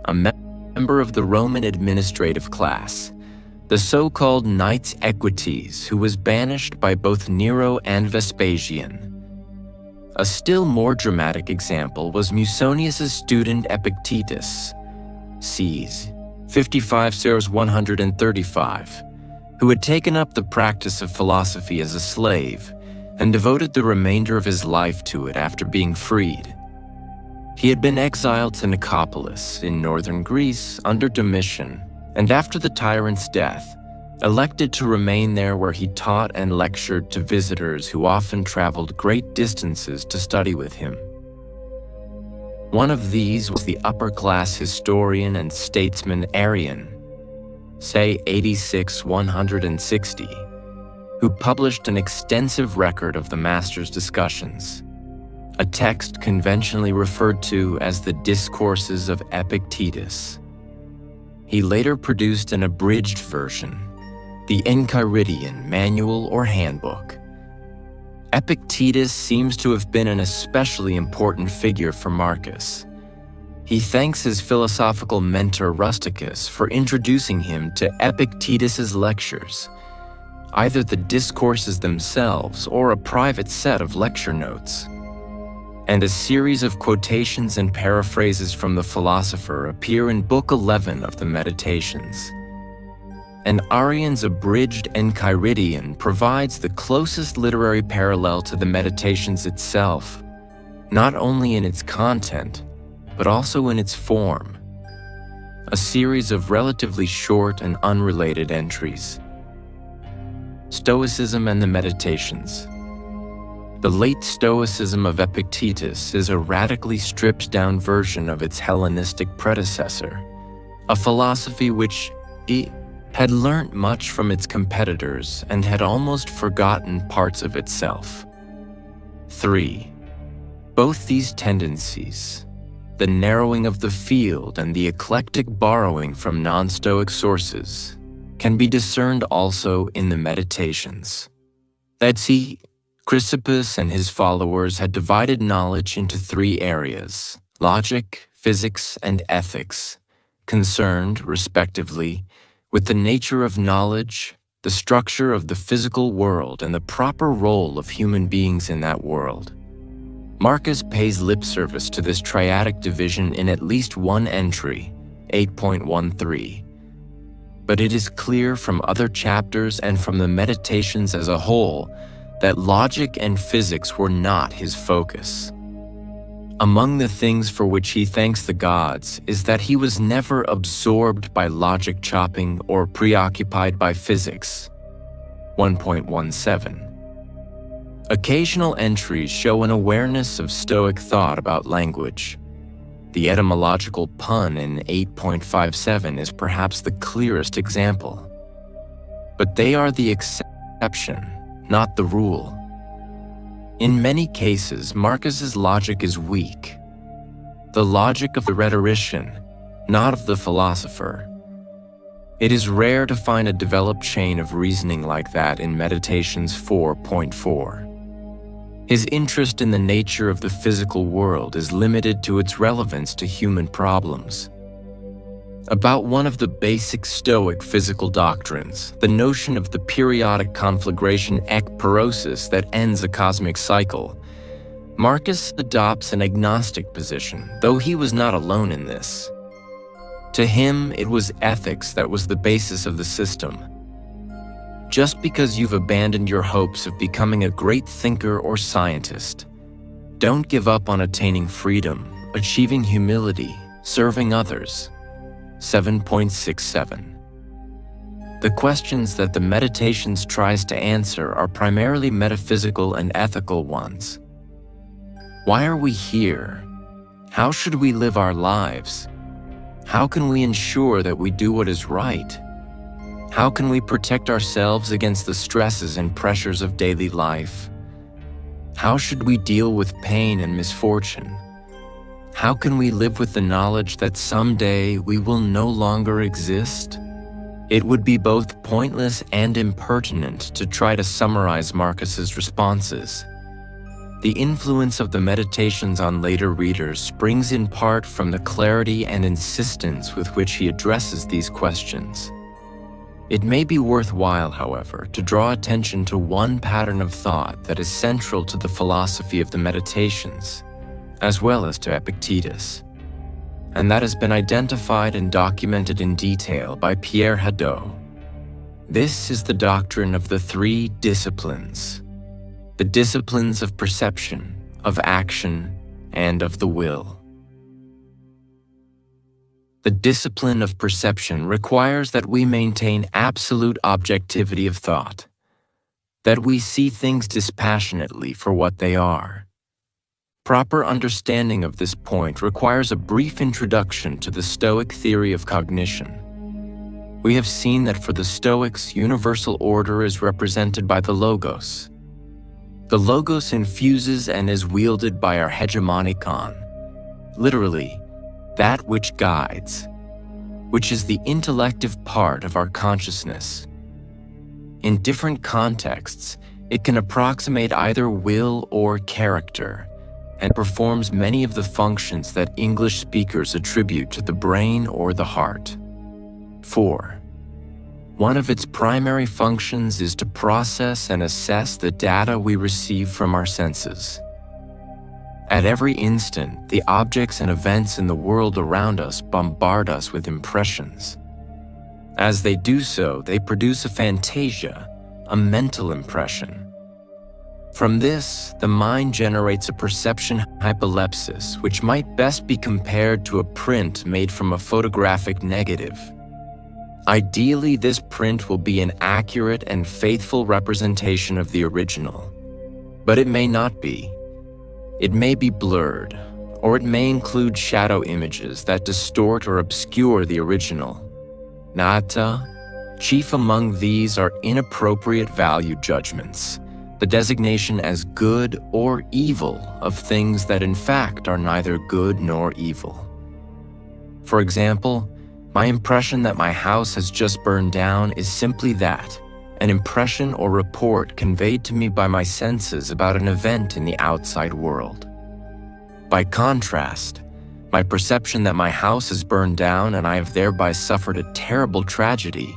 a member of the Roman administrative class, the so-called Knights Equites, who was banished by both Nero and Vespasian. A still more dramatic example was Musonius's student Epictetus, c. 55-135, who had taken up the practice of philosophy as a slave and devoted the remainder of his life to it after being freed. He had been exiled to Nicopolis in northern Greece under Domitian, and after the tyrant's death, elected to remain there where he taught and lectured to visitors who often traveled great distances to study with him. One of these was the upper-class historian and statesman Arrian, say 86-160, who published an extensive record of the master's discussions, a text conventionally referred to as the Discourses of Epictetus. He later produced an abridged version, the Enchiridion Manual or Handbook. Epictetus seems to have been an especially important figure for Marcus. He thanks his philosophical mentor Rusticus for introducing him to Epictetus's lectures, either the discourses themselves or a private set of lecture notes. And a series of quotations and paraphrases from the philosopher appear in Book 11 of the Meditations. And Arrian's abridged Enchiridion provides the closest literary parallel to the Meditations itself, not only in its content, but also in its form, a series of relatively short and unrelated entries. Stoicism and the Meditations. The late Stoicism of Epictetus is a radically stripped-down version of its Hellenistic predecessor, a philosophy which had learnt much from its competitors and had almost forgotten parts of itself. 3. Both these tendencies, the narrowing of the field and the eclectic borrowing from non-Stoic sources, can be discerned also in the Meditations. Chrysippus and his followers had divided knowledge into 3 areas, logic, physics, and ethics, concerned, respectively, with the nature of knowledge, the structure of the physical world, and the proper role of human beings in that world. Marcus pays lip service to this triadic division in at least one entry, 8.13. But it is clear from other chapters and from the Meditations as a whole that logic and physics were not his focus. Among the things for which he thanks the gods is that he was never absorbed by logic chopping or preoccupied by physics. 1.17. Occasional entries show an awareness of Stoic thought about language. The etymological pun in 8.57 is perhaps the clearest example. But they are the exception, not the rule. In many cases, Marcus's logic is weak. The logic of the rhetorician, not of the philosopher. It is rare to find a developed chain of reasoning like that in Meditations 4.4. His interest in the nature of the physical world is limited to its relevance to human problems. About one of the basic Stoic physical doctrines, the notion of the periodic conflagration ekpyrosis that ends a cosmic cycle, Marcus adopts an agnostic position, though he was not alone in this. To him, it was ethics that was the basis of the system. Just because you've abandoned your hopes of becoming a great thinker or scientist, don't give up on attaining freedom, achieving humility, serving others. 7.67. The questions that the Meditations tries to answer are primarily metaphysical and ethical ones. Why are we here? How should we live our lives? How can we ensure that we do what is right? How can we protect ourselves against the stresses and pressures of daily life? How should we deal with pain and misfortune? How can we live with the knowledge that someday we will no longer exist? It would be both pointless and impertinent to try to summarize Marcus's responses. The influence of the Meditations on later readers springs in part from the clarity and insistence with which he addresses these questions. It may be worthwhile, however, to draw attention to one pattern of thought that is central to the philosophy of the Meditations, as well as to Epictetus, and that has been identified and documented in detail by Pierre Hadot. This is the doctrine of the 3 disciplines, the disciplines of perception, of action, and of the will. The discipline of perception requires that we maintain absolute objectivity of thought, that we see things dispassionately for what they are. Proper understanding of this point requires a brief introduction to the Stoic theory of cognition. We have seen that for the Stoics, universal order is represented by the logos. The logos infuses and is wielded by our hegemonic on, literally, that which guides, which is the intellective part of our consciousness. In different contexts, it can approximate either will or character, and performs many of the functions that English speakers attribute to the brain or the heart. 4. One of its primary functions is to process and assess the data we receive from our senses. At every instant, the objects and events in the world around us bombard us with impressions. As they do so, they produce a fantasia, a mental impression. From this, the mind generates a perception hypolepsis, which might best be compared to a print made from a photographic negative. Ideally, this print will be an accurate and faithful representation of the original, but it may not be. It may be blurred, or it may include shadow images that distort or obscure the original. Nata, chief among these are inappropriate value judgments, the designation as good or evil of things that in fact are neither good nor evil. For example, my impression that my house has just burned down is simply that, an impression or report conveyed to me by my senses about an event in the outside world. By contrast, my perception that my house has burned down and I have thereby suffered a terrible tragedy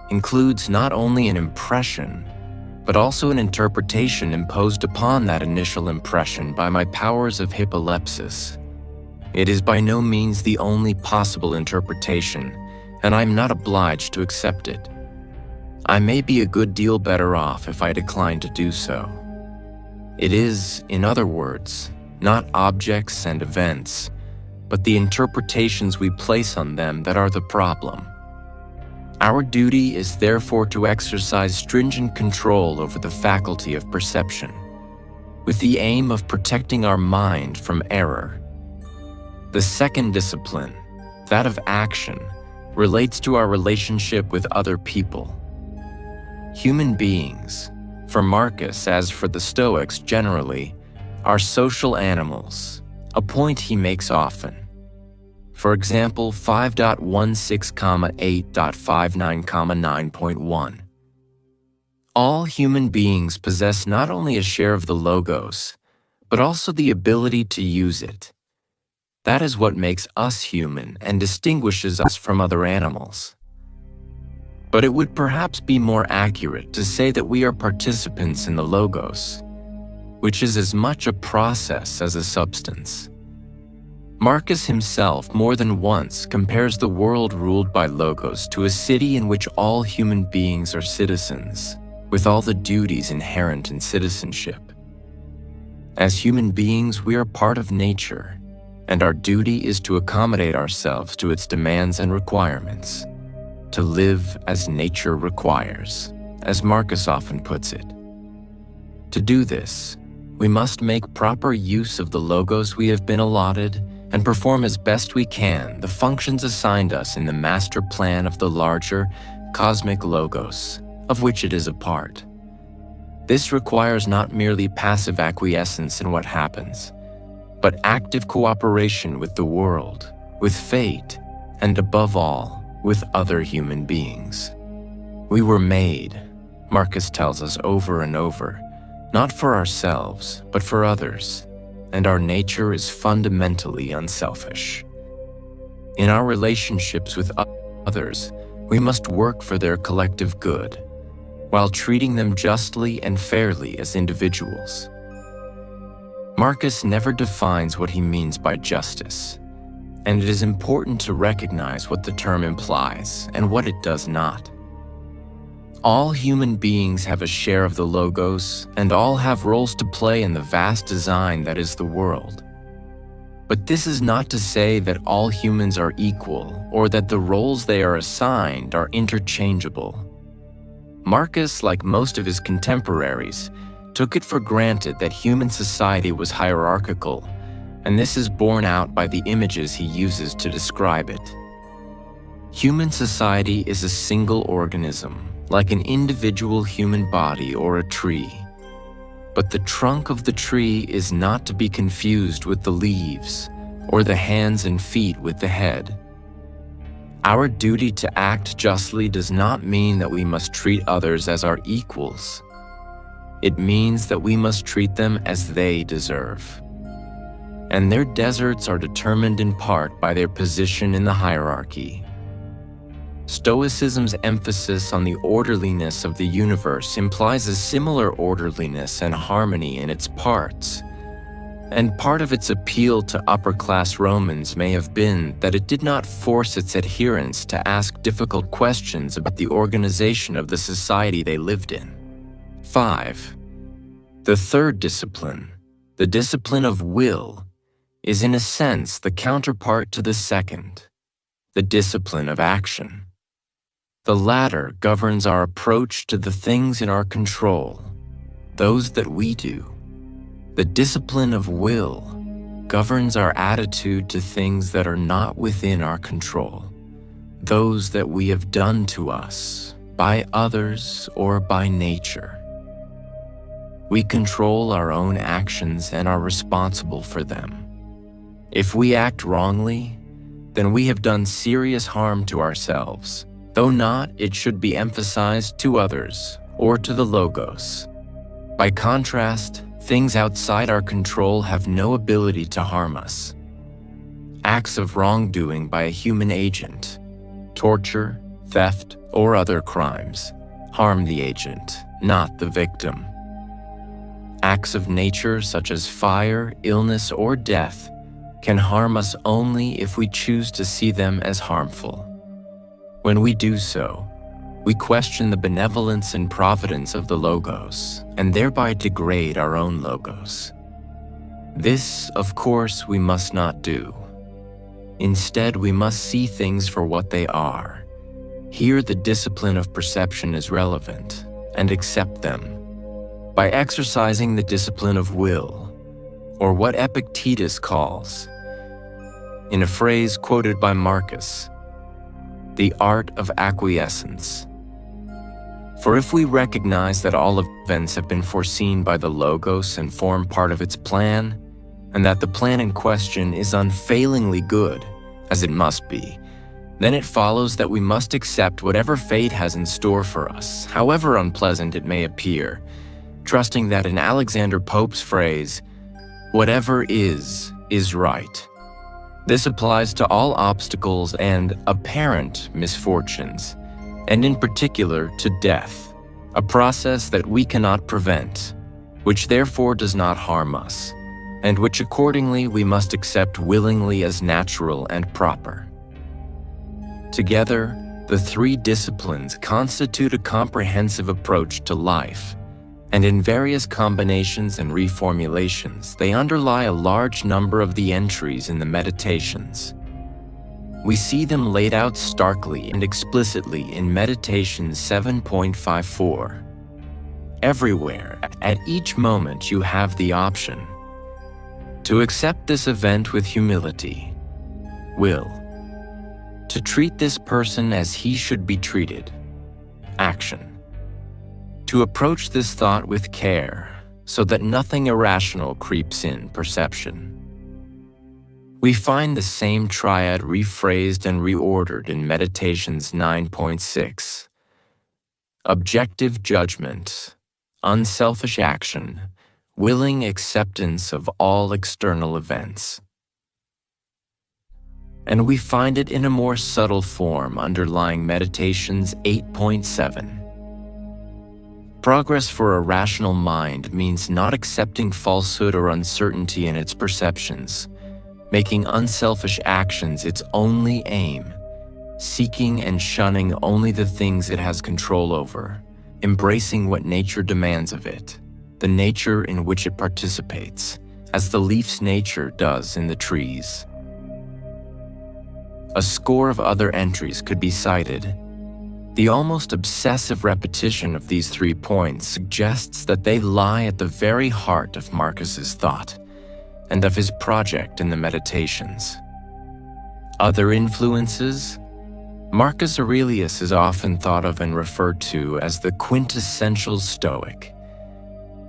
includes not only an impression, but also an interpretation imposed upon that initial impression by my powers of hypolepsis. It is by no means the only possible interpretation, and I am not obliged to accept it. I may be a good deal better off if I decline to do so. It is, in other words, not objects and events, but the interpretations we place on them that are the problem. Our duty is therefore to exercise stringent control over the faculty of perception, with the aim of protecting our mind from error. The second discipline, that of action, relates to our relationship with other people. Human beings, for Marcus as for the Stoics generally, are social animals, a point he makes often. For example, 5.16,8.59,9.1. All human beings possess not only a share of the logos, but also the ability to use it. That is what makes us human and distinguishes us from other animals. But it would perhaps be more accurate to say that we are participants in the logos, which is as much a process as a substance. Marcus himself more than once compares the world ruled by logos to a city in which all human beings are citizens, with all the duties inherent in citizenship. As human beings, we are part of nature, and our duty is to accommodate ourselves to its demands and requirements, to live as nature requires, as Marcus often puts it. To do this, we must make proper use of the logos we have been allotted and perform as best we can the functions assigned us in the master plan of the larger, cosmic logos, of which it is a part. This requires not merely passive acquiescence in what happens, but active cooperation with the world, with fate, and above all, with other human beings. We were made, Marcus tells us over and over, not for ourselves, but for others, and our nature is fundamentally unselfish. In our relationships with others, we must work for their collective good, while treating them justly and fairly as individuals. Marcus never defines what he means by justice, and it is important to recognize what the term implies and what it does not. All human beings have a share of the logos, and all have roles to play in the vast design that is the world. But this is not to say that all humans are equal or that the roles they are assigned are interchangeable. Marcus, like most of his contemporaries, took it for granted that human society was hierarchical, and this is borne out by the images he uses to describe it. Human society is a single organism, like an individual human body or a tree. But the trunk of the tree is not to be confused with the leaves, or the hands and feet with the head. Our duty to act justly does not mean that we must treat others as our equals. It means that we must treat them as they deserve. And their deserts are determined in part by their position in the hierarchy. Stoicism's emphasis on the orderliness of the universe implies a similar orderliness and harmony in its parts. And part of its appeal to upper-class Romans may have been that it did not force its adherents to ask difficult questions about the organization of the society they lived in. 5. The third discipline, the discipline of will, is in a sense the counterpart to the second, the discipline of action. The latter governs our approach to the things in our control, those that we do. The discipline of will governs our attitude to things that are not within our control, those that we have done to us, by others or by nature. We control our own actions and are responsible for them. If we act wrongly, then we have done serious harm to ourselves, though not, it should be emphasized, to others or to the logos. By contrast, things outside our control have no ability to harm us. Acts of wrongdoing by a human agent, torture, theft, or other crimes, harm the agent, not the victim. Acts of nature such as fire, illness, or death can harm us only if we choose to see them as harmful. When we do so, we question the benevolence and providence of the logos and thereby degrade our own logos. This, of course, we must not do. Instead, we must see things for what they are. Here, the discipline of perception is relevant, and accept them. By exercising the discipline of will, or what Epictetus calls, in a phrase quoted by Marcus, the art of acquiescence. For if we recognize that all events have been foreseen by the Logos and form part of its plan, and that the plan in question is unfailingly good, as it must be, then it follows that we must accept whatever fate has in store for us, however unpleasant it may appear, trusting that in Alexander Pope's phrase, whatever is right. This applies to all obstacles and apparent misfortunes, and in particular to death, a process that we cannot prevent, which therefore does not harm us, and which accordingly we must accept willingly as natural and proper. Together, the three disciplines constitute a comprehensive approach to life, and in various combinations and reformulations, they underlie a large number of the entries in the Meditations. We see them laid out starkly and explicitly in Meditation 7.54. Everywhere, at each moment, you have the option to accept this event with humility, will, to treat this person as he should be treated, action, to approach this thought with care so that nothing irrational creeps in, perception. We find the same triad rephrased and reordered in Meditations 9.6. Objective judgment, unselfish action, willing acceptance of all external events. And we find it in a more subtle form underlying Meditations 8.7. Progress for a rational mind means not accepting falsehood or uncertainty in its perceptions, making unselfish actions its only aim, seeking and shunning only the things it has control over, embracing what nature demands of it, the nature in which it participates, as the leaf's nature does in the trees. A score of other entries could be cited. The almost obsessive repetition of these 3 points suggests that they lie at the very heart of Marcus's thought and of his project in the Meditations. Other influences? Marcus Aurelius is often thought of and referred to as the quintessential Stoic.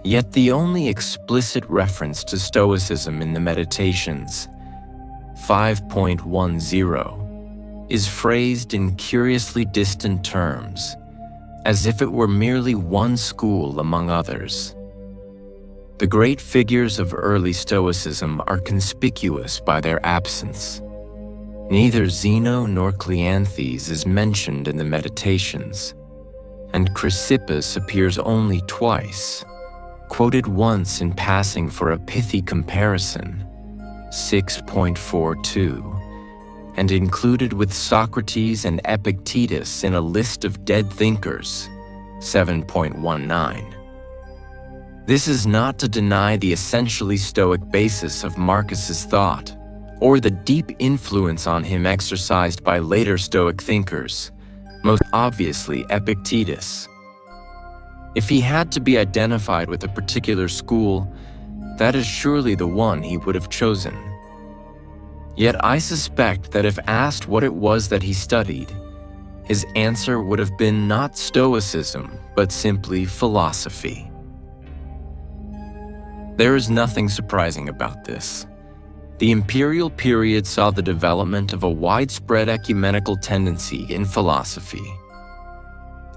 Yet the only explicit reference to Stoicism in the Meditations, 5.10, is phrased in curiously distant terms, as if it were merely one school among others. The great figures of early Stoicism are conspicuous by their absence. Neither Zeno nor Cleanthes is mentioned in the Meditations, and Chrysippus appears only twice, quoted once in passing for a pithy comparison, 6.42, and included with Socrates and Epictetus in a list of dead thinkers, 7.19. This is not to deny the essentially Stoic basis of Marcus's thought, or the deep influence on him exercised by later Stoic thinkers, most obviously Epictetus. If he had to be identified with a particular school, that is surely the one he would have chosen. Yet I suspect that if asked what it was that he studied, his answer would have been not Stoicism, but simply philosophy. There is nothing surprising about this. The imperial period saw the development of a widespread ecumenical tendency in philosophy.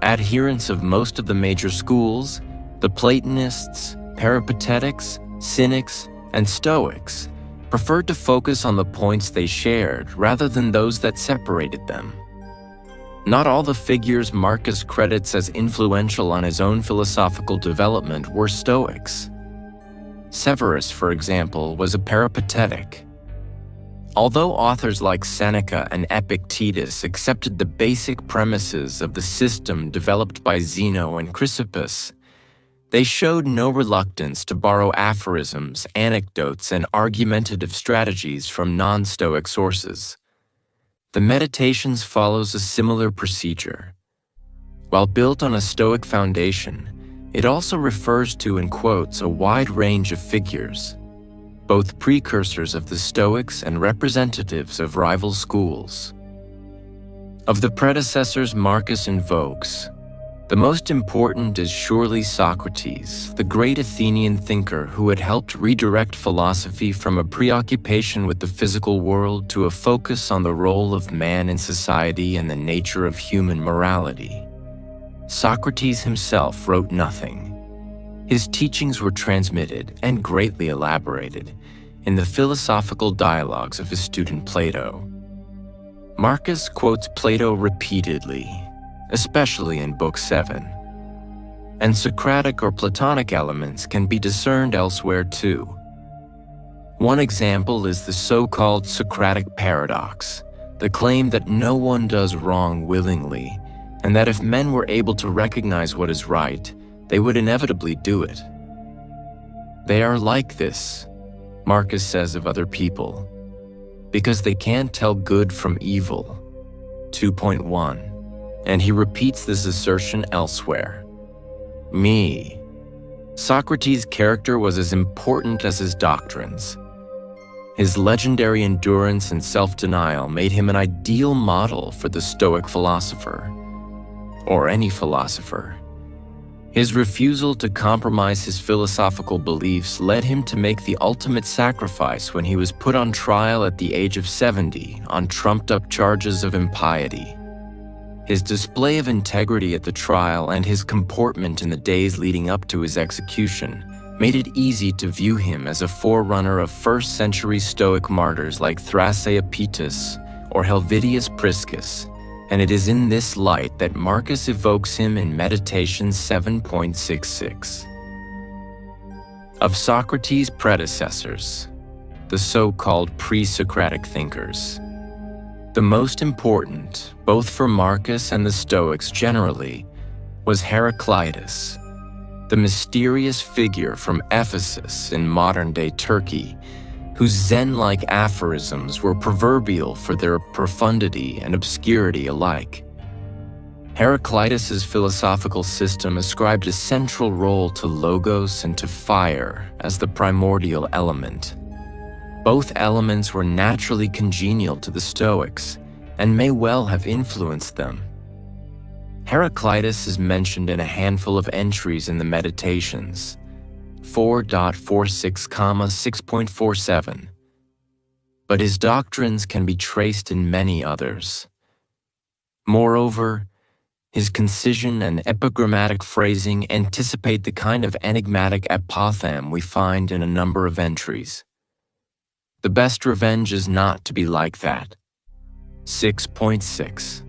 Adherents of most of the major schools, the Platonists, Peripatetics, Cynics, and Stoics, preferred to focus on the points they shared rather than those that separated them. Not all the figures Marcus credits as influential on his own philosophical development were Stoics. Severus, for example, was a Peripatetic. Although authors like Seneca and Epictetus accepted the basic premises of the system developed by Zeno and Chrysippus, they showed no reluctance to borrow aphorisms, anecdotes, and argumentative strategies from non-Stoic sources. The Meditations follows a similar procedure. While built on a Stoic foundation, it also refers to and quotes a wide range of figures, both precursors of the Stoics and representatives of rival schools. Of the predecessors Marcus invokes, the most important is surely Socrates, the great Athenian thinker who had helped redirect philosophy from a preoccupation with the physical world to a focus on the role of man in society and the nature of human morality. Socrates himself wrote nothing. His teachings were transmitted and greatly elaborated in the philosophical dialogues of his student Plato. Marcus quotes Plato repeatedly, especially in Book 7. And Socratic or Platonic elements can be discerned elsewhere too. One example is the so-called Socratic paradox, the claim that no one does wrong willingly, and that if men were able to recognize what is right, they would inevitably do it. They are like this, Marcus says of other people, because they can't tell good from evil. 2.1. And he repeats this assertion elsewhere. Me. Socrates' character was as important as his doctrines. His legendary endurance and self-denial made him an ideal model for the Stoic philosopher, or any philosopher. His refusal to compromise his philosophical beliefs led him to make the ultimate sacrifice when he was put on trial at the age of 70 on trumped-up charges of impiety. His display of integrity at the trial and his comportment in the days leading up to his execution made it easy to view him as a forerunner of first-century Stoic martyrs like Thrasea or Helvidius Priscus, and it is in this light that Marcus evokes him in Meditations 7.66. Of Socrates' predecessors, the so-called pre-Socratic thinkers, the most important, both for Marcus and the Stoics generally, was Heraclitus, the mysterious figure from Ephesus in modern-day Turkey, whose Zen-like aphorisms were proverbial for their profundity and obscurity alike. Heraclitus's philosophical system ascribed a central role to logos and to fire as the primordial element. Both elements were naturally congenial to the Stoics and may well have influenced them. Heraclitus is mentioned in a handful of entries in the Meditations, 4.46, 6.47, but his doctrines can be traced in many others. Moreover, his concision and epigrammatic phrasing anticipate the kind of enigmatic apothegm we find in a number of entries. The best revenge is not to be like that. 6.6.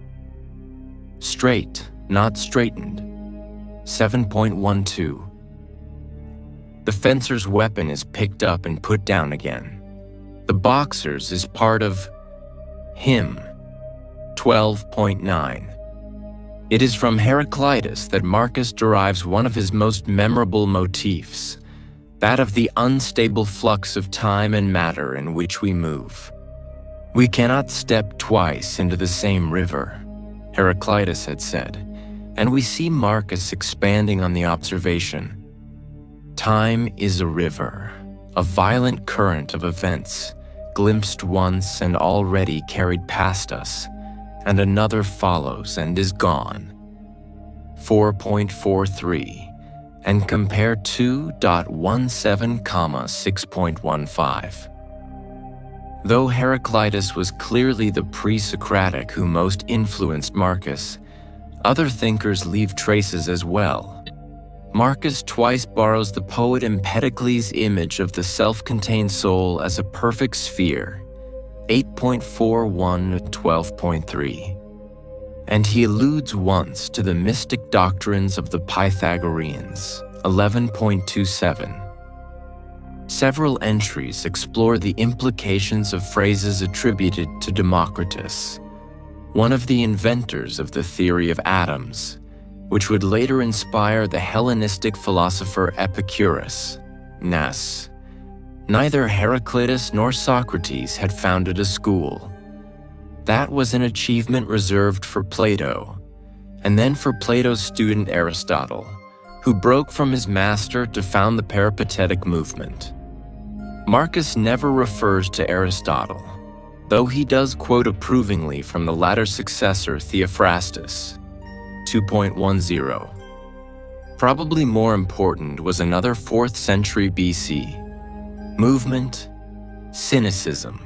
Straight, not straightened. 7.12. The fencer's weapon is picked up and put down again. The boxer's is part of him. 12.9. It is from Heraclitus that Marcus derives one of his most memorable motifs, that of the unstable flux of time and matter in which we move. We cannot step twice into the same river, Heraclitus had said, and we see Marcus expanding on the observation. Time is a river, a violent current of events, glimpsed once and already carried past us, and another follows and is gone. 4.43, and compare 2.17, 6.15. Though Heraclitus was clearly the pre-Socratic who most influenced Marcus, other thinkers leave traces as well. Marcus twice borrows the poet Empedocles' image of the self-contained soul as a perfect sphere, 8.41 to 12.3. And he alludes once to the mystic doctrines of the Pythagoreans, 11.27. Several entries explore the implications of phrases attributed to Democritus, one of the inventors of the theory of atoms, which would later inspire the Hellenistic philosopher Epicurus, Nas. Neither Heraclitus nor Socrates had founded a school. That was an achievement reserved for Plato, and then for Plato's student Aristotle, who broke from his master to found the Peripatetic movement. Marcus never refers to Aristotle, though he does quote approvingly from the latter's successor Theophrastus, 2.10. Probably more important was another 4th century BC movement, Cynicism.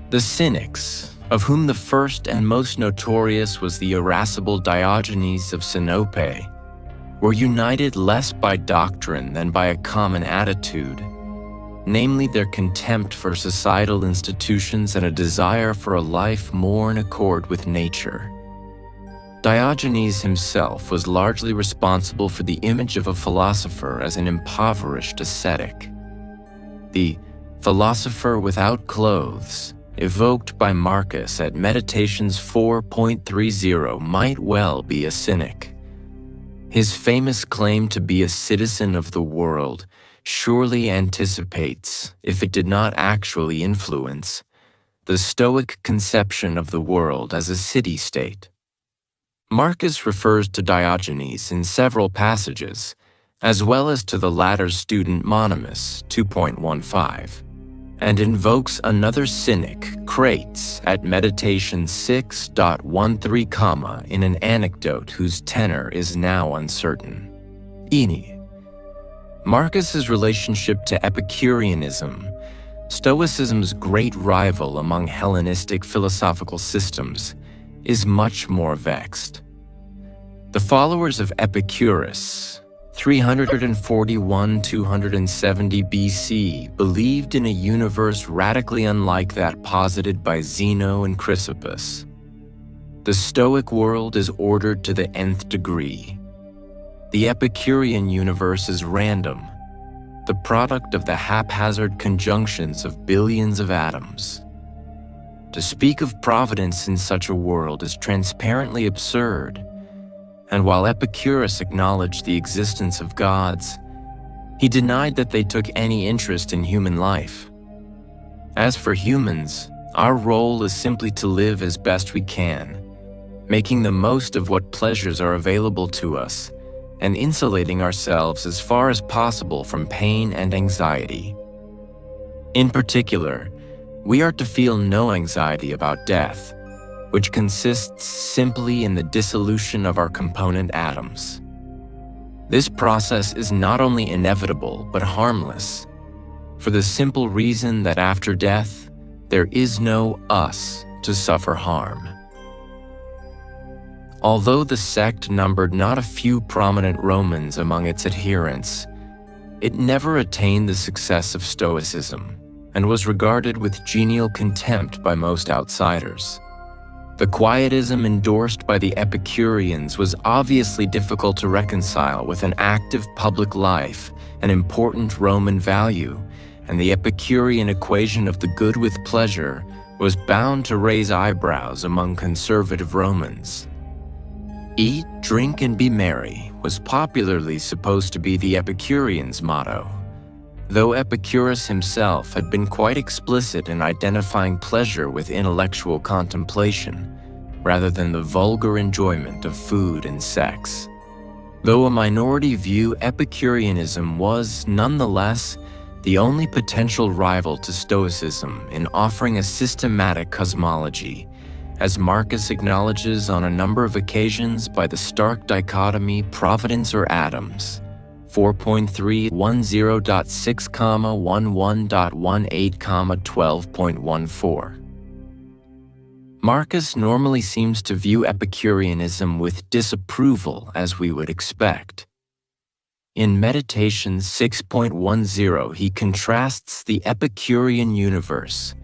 The Cynics, of whom the first and most notorious was the irascible Diogenes of Sinope, were united less by doctrine than by a common attitude, namely their contempt for societal institutions and a desire for a life more in accord with nature. Diogenes himself was largely responsible for the image of a philosopher as an impoverished ascetic. The philosopher without clothes, evoked by Marcus at Meditations 4.30, might well be a cynic. His famous claim to be a citizen of the world surely anticipates, if it did not actually influence, the Stoic conception of the world as a city-state. Marcus refers to Diogenes in several passages, as well as to the latter's student Monimus, 2.15, and invokes another cynic, Crates, at Meditation 6.13, in an anecdote whose tenor is now uncertain. Eni. Marcus's relationship to Epicureanism, Stoicism's great rival among Hellenistic philosophical systems, is much more vexed. The followers of Epicurus, 341–270 BC, believed in a universe radically unlike that posited by Zeno and Chrysippus. The Stoic world is ordered to the nth degree. The Epicurean universe is random, the product of the haphazard conjunctions of billions of atoms. To speak of providence in such a world is transparently absurd, And while Epicurus acknowledged the existence of gods, he denied that they took any interest in human life. As for humans, our role is simply to live as best we can, making the most of what pleasures are available to us, and insulating ourselves as far as possible from pain and anxiety. In particular, we are to feel no anxiety about death, which consists simply in the dissolution of our component atoms. This process is not only inevitable but harmless, for the simple reason that after death, there is no us to suffer harm. Although the sect numbered not a few prominent Romans among its adherents, it never attained the success of Stoicism and was regarded with genial contempt by most outsiders. The quietism endorsed by the Epicureans was obviously difficult to reconcile with an active public life, an important Roman value, and the Epicurean equation of the good with pleasure was bound to raise eyebrows among conservative Romans. Eat, drink, and be merry was popularly supposed to be the Epicureans' motto, though Epicurus himself had been quite explicit in identifying pleasure with intellectual contemplation, rather than the vulgar enjoyment of food and sex. Though a minority view, Epicureanism was, nonetheless, the only potential rival to Stoicism in offering a systematic cosmology, as Marcus acknowledges on a number of occasions by the stark dichotomy providence or atoms, 4.3.10.6,11.18,12.14. Marcus normally seems to view Epicureanism with disapproval, as we would expect. In Meditations 6.10, he contrasts the Epicurean universe,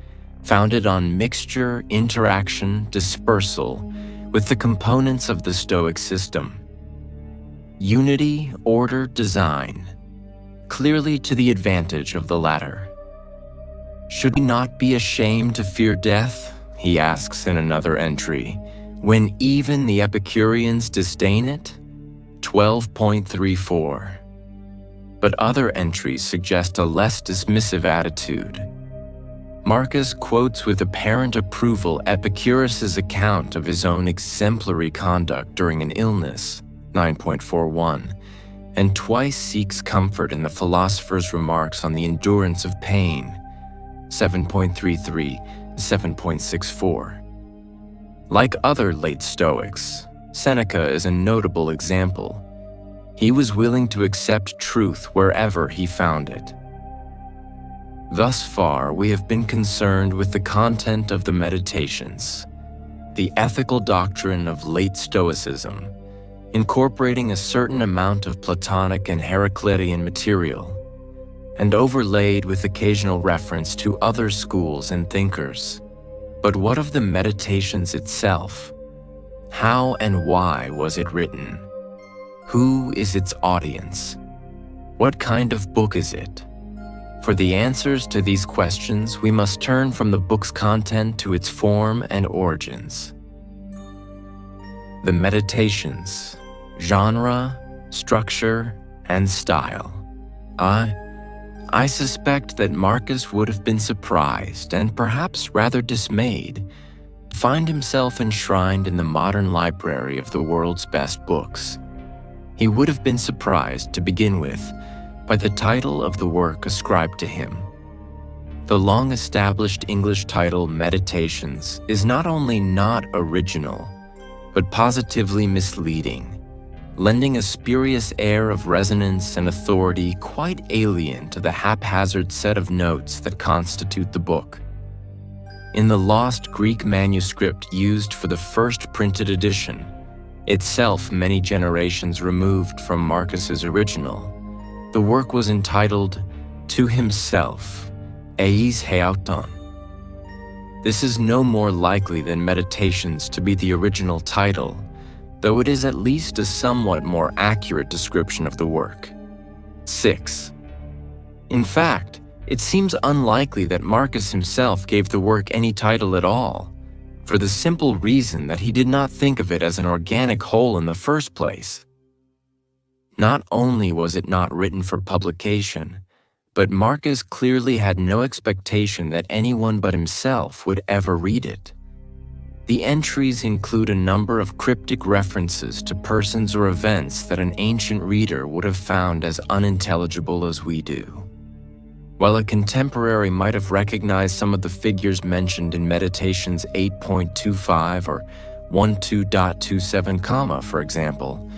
founded on mixture, interaction, dispersal, with the components of the Stoic system. Unity, order, design, clearly to the advantage of the latter. Should we not be ashamed to fear death, he asks in another entry, when even the Epicureans disdain it? 12.34. But other entries suggest a less dismissive attitude. Marcus quotes with apparent approval Epicurus's account of his own exemplary conduct during an illness, 9.41, and twice seeks comfort in the philosopher's remarks on the endurance of pain, 7.33, 7.64. Like other late Stoics, Seneca is a notable example. He was willing to accept truth wherever he found it. Thus far, we have been concerned with the content of the Meditations, the ethical doctrine of late Stoicism, incorporating a certain amount of Platonic and Heraclitean material, and overlaid with occasional reference to other schools and thinkers. But what of the Meditations itself? How and why was it written? Who is its audience? What kind of book is it? For the answers to these questions, we must turn from the book's content to its form and origins. The Meditations, genre, structure, and style. I suspect that Marcus would have been surprised and perhaps rather dismayed to find himself enshrined in the modern library of the world's best books. He would have been surprised, to begin with, by the title of the work ascribed to him. The long-established English title Meditations is not only not original, but positively misleading, lending a spurious air of resonance and authority quite alien to the haphazard set of notes that constitute the book. In the lost Greek manuscript used for the first printed edition, itself many generations removed from Marcus's original, the work was entitled To Himself, Eis Heauton. This is no more likely than Meditations to be the original title, though it is at least a somewhat more accurate description of the work. 6. In fact, it seems unlikely that Marcus himself gave the work any title at all, for the simple reason that he did not think of it as an organic whole in the first place. Not only was it not written for publication, but Marcus clearly had no expectation that anyone but himself would ever read it. The entries include a number of cryptic references to persons or events that an ancient reader would have found as unintelligible as we do. While a contemporary might have recognized some of the figures mentioned in Meditations 8.25 or 12.27, for example,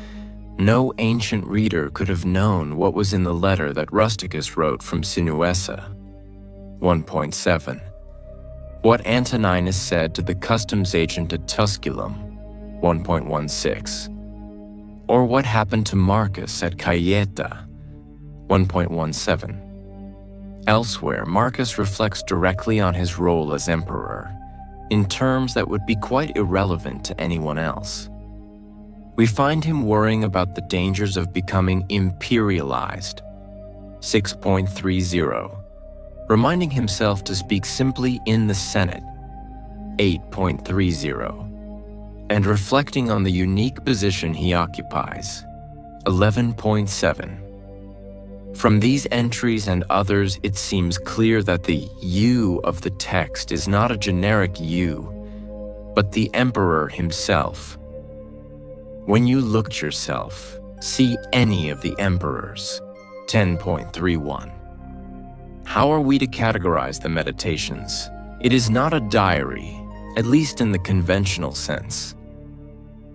no ancient reader could have known what was in the letter that Rusticus wrote from Sinuessa. 1.7. What Antoninus said to the customs agent at Tusculum. 1.16. Or what happened to Marcus at Caieta. 1.17. Elsewhere, Marcus reflects directly on his role as emperor, in terms that would be quite irrelevant to anyone else. We find him worrying about the dangers of becoming imperialized. 6.30. Reminding himself to speak simply in the Senate. 8.30. And reflecting on the unique position he occupies. 11.7. From these entries and others, it seems clear that the you of the text is not a generic you, but the emperor himself. When you look at yourself, see any of the emperors. 10.31. How are we to categorize the Meditations? It is not a diary, at least in the conventional sense.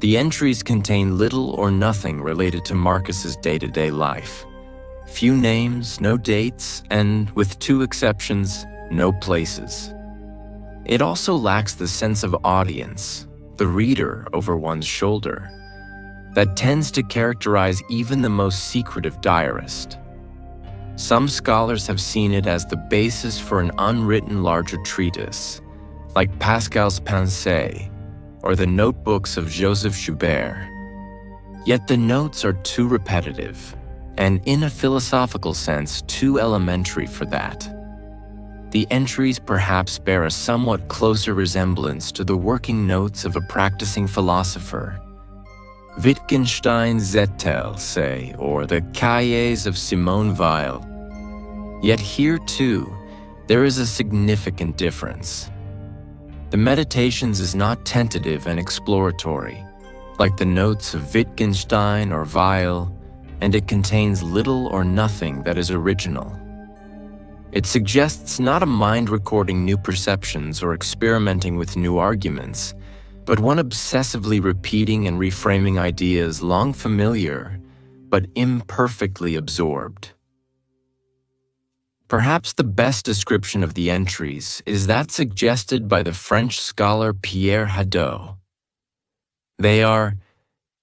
The entries contain little or nothing related to Marcus's day-to-day life. Few names, no dates, and, with two exceptions, no places. It also lacks the sense of audience, the reader over one's shoulder, that tends to characterize even the most secretive diarist. Some scholars have seen it as the basis for an unwritten larger treatise, like Pascal's Pensées or the notebooks of Joseph Joubert. Yet the notes are too repetitive, and in a philosophical sense, too elementary for that. The entries perhaps bear a somewhat closer resemblance to the working notes of a practicing philosopher. Wittgenstein's Zettel, say, or the Cahiers of Simone Weil. Yet here, too, there is a significant difference. The Meditations is not tentative and exploratory, like the notes of Wittgenstein or Weil, and it contains little or nothing that is original. It suggests not a mind recording new perceptions or experimenting with new arguments, but one obsessively repeating and reframing ideas long familiar, but imperfectly absorbed. Perhaps the best description of the entries is that suggested by the French scholar Pierre Hadot. They are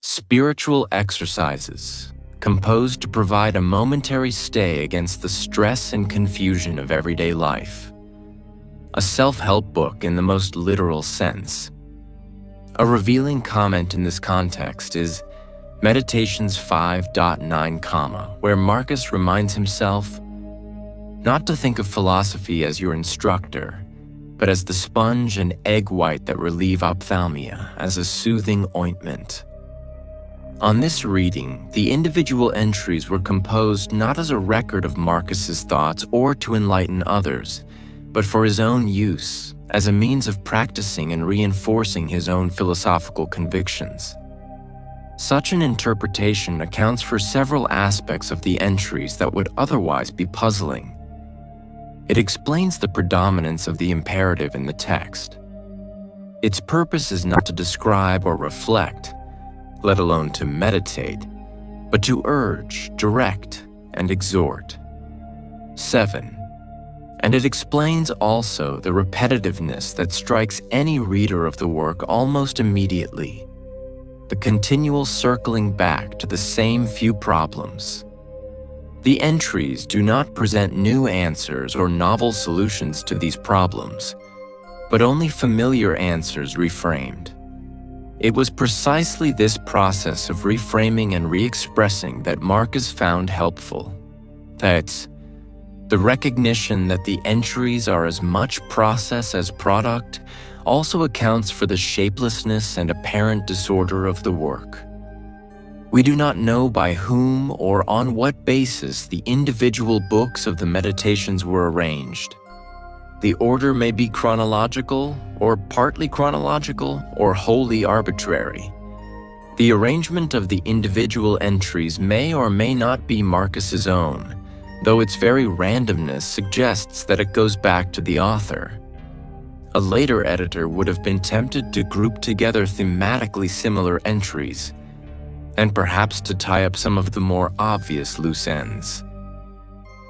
spiritual exercises, composed to provide a momentary stay against the stress and confusion of everyday life. A self-help book in the most literal sense. A revealing comment in this context is Meditations 5.9, where Marcus reminds himself not to think of philosophy as your instructor, but as the sponge and egg white that relieve ophthalmia as a soothing ointment. On this reading, the individual entries were composed not as a record of Marcus's thoughts or to enlighten others, but for his own use, as a means of practicing and reinforcing his own philosophical convictions. Such an interpretation accounts for several aspects of the entries that would otherwise be puzzling. It explains the predominance of the imperative in the text. Its purpose is not to describe or reflect, let alone to meditate, but to urge, direct, and exhort. 7. And it explains also the repetitiveness that strikes any reader of the work almost immediately, the continual circling back to the same few problems. The entries do not present new answers or novel solutions to these problems, but only familiar answers reframed. It was precisely this process of reframing and re-expressing that Marcus found helpful. That's The recognition that the entries are as much process as product also accounts for the shapelessness and apparent disorder of the work. We do not know by whom or on what basis the individual books of the Meditations were arranged. The order may be chronological, or partly chronological, or wholly arbitrary. The arrangement of the individual entries may or may not be Marcus's own, though its very randomness suggests that it goes back to the author. A later editor would have been tempted to group together thematically similar entries, and perhaps to tie up some of the more obvious loose ends.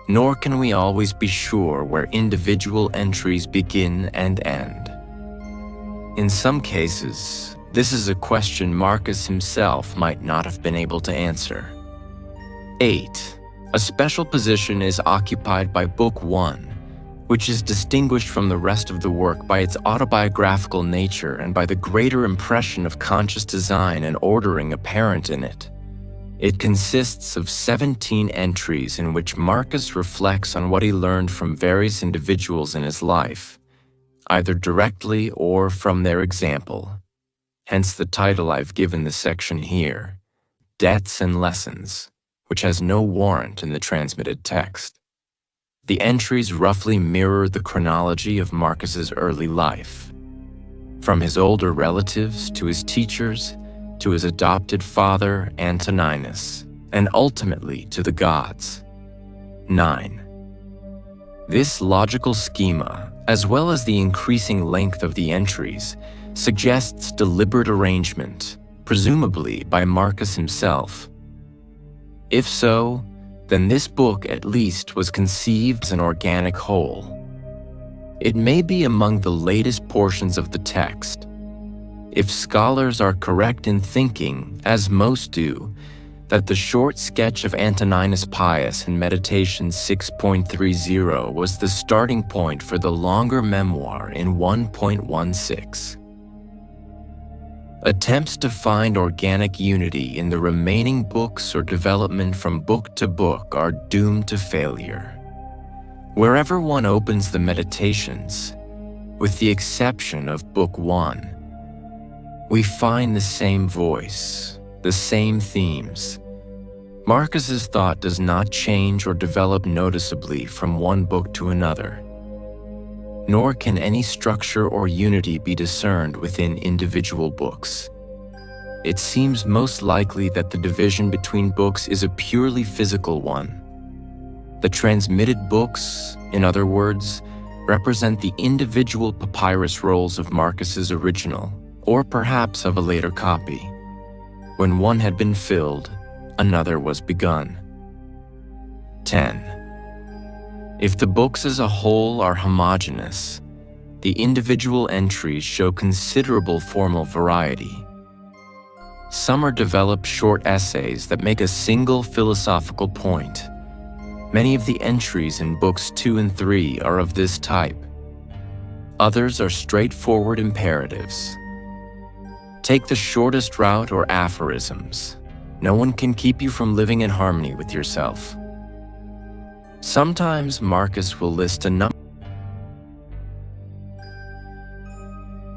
Nor can we always be sure where individual entries begin and end. In some cases, this is a question Marcus himself might not have been able to answer. 8. A special position is occupied by Book 1, which is distinguished from the rest of the work by its autobiographical nature and by the greater impression of conscious design and ordering apparent in it. It consists of 17 entries in which Marcus reflects on what he learned from various individuals in his life, either directly or from their example. Hence the title I've given the section here, Debts and Lessons, which has no warrant in the transmitted text. The entries roughly mirror the chronology of Marcus's early life, from his older relatives to his teachers, to his adopted father, Antoninus, and ultimately to the gods. 9. This logical schema, as well as the increasing length of the entries, suggests deliberate arrangement, presumably by Marcus himself. If so, then this book at least was conceived as an organic whole. It may be among the latest portions of the text. If scholars are correct in thinking, as most do, that the short sketch of Antoninus Pius in Meditation 6.30 was the starting point for the longer memoir in 1.16. Attempts to find organic unity in the remaining books or development from book to book are doomed to failure. Wherever one opens the Meditations, with the exception of Book 1, we find the same voice, the same themes. Marcus's thought does not change or develop noticeably from one book to another, nor can any structure or unity be discerned within individual books. It seems most likely that the division between books is a purely physical one. The transmitted books, in other words, represent the individual papyrus rolls of Marcus's original, or perhaps of a later copy. When one had been filled, another was begun. 10. If the books as a whole are homogeneous, the individual entries show considerable formal variety. Some are developed short essays that make a single philosophical point. Many of the entries in books 2 and 3 are of this type. Others are straightforward imperatives. Take the shortest route or aphorisms. No one can keep you from living in harmony with yourself. Sometimes Marcus will list a number.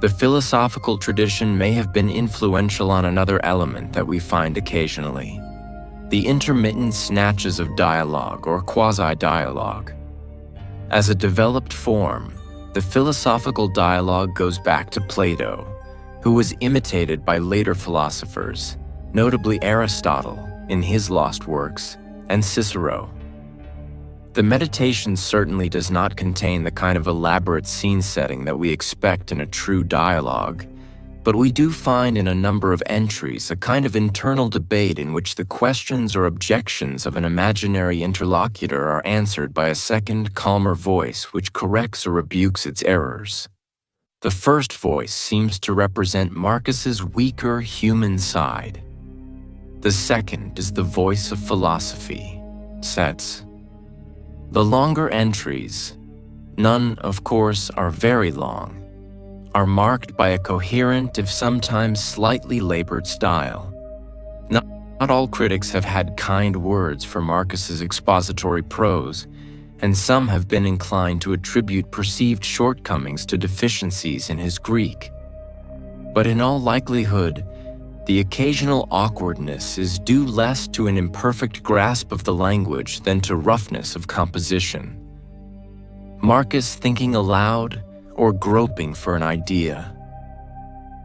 The philosophical tradition may have been influential on another element that we find occasionally: the intermittent snatches of dialogue or quasi-dialogue. As a developed form, the philosophical dialogue goes back to Plato, who was imitated by later philosophers, notably Aristotle in his lost works, and Cicero. The Meditation certainly does not contain the kind of elaborate scene setting that we expect in a true dialogue, but we do find in a number of entries a kind of internal debate in which the questions or objections of an imaginary interlocutor are answered by a second, calmer voice which corrects or rebukes its errors. The first voice seems to represent Marcus's weaker human side. The second is the voice of philosophy, Sets. The longer entries, none, of course, are very long, are marked by a coherent, if sometimes slightly labored style. Not all critics have had kind words for Marcus's expository prose, and some have been inclined to attribute perceived shortcomings to deficiencies in his Greek. But in all likelihood, the occasional awkwardness is due less to an imperfect grasp of the language than to roughness of composition. Marcus thinking aloud or groping for an idea.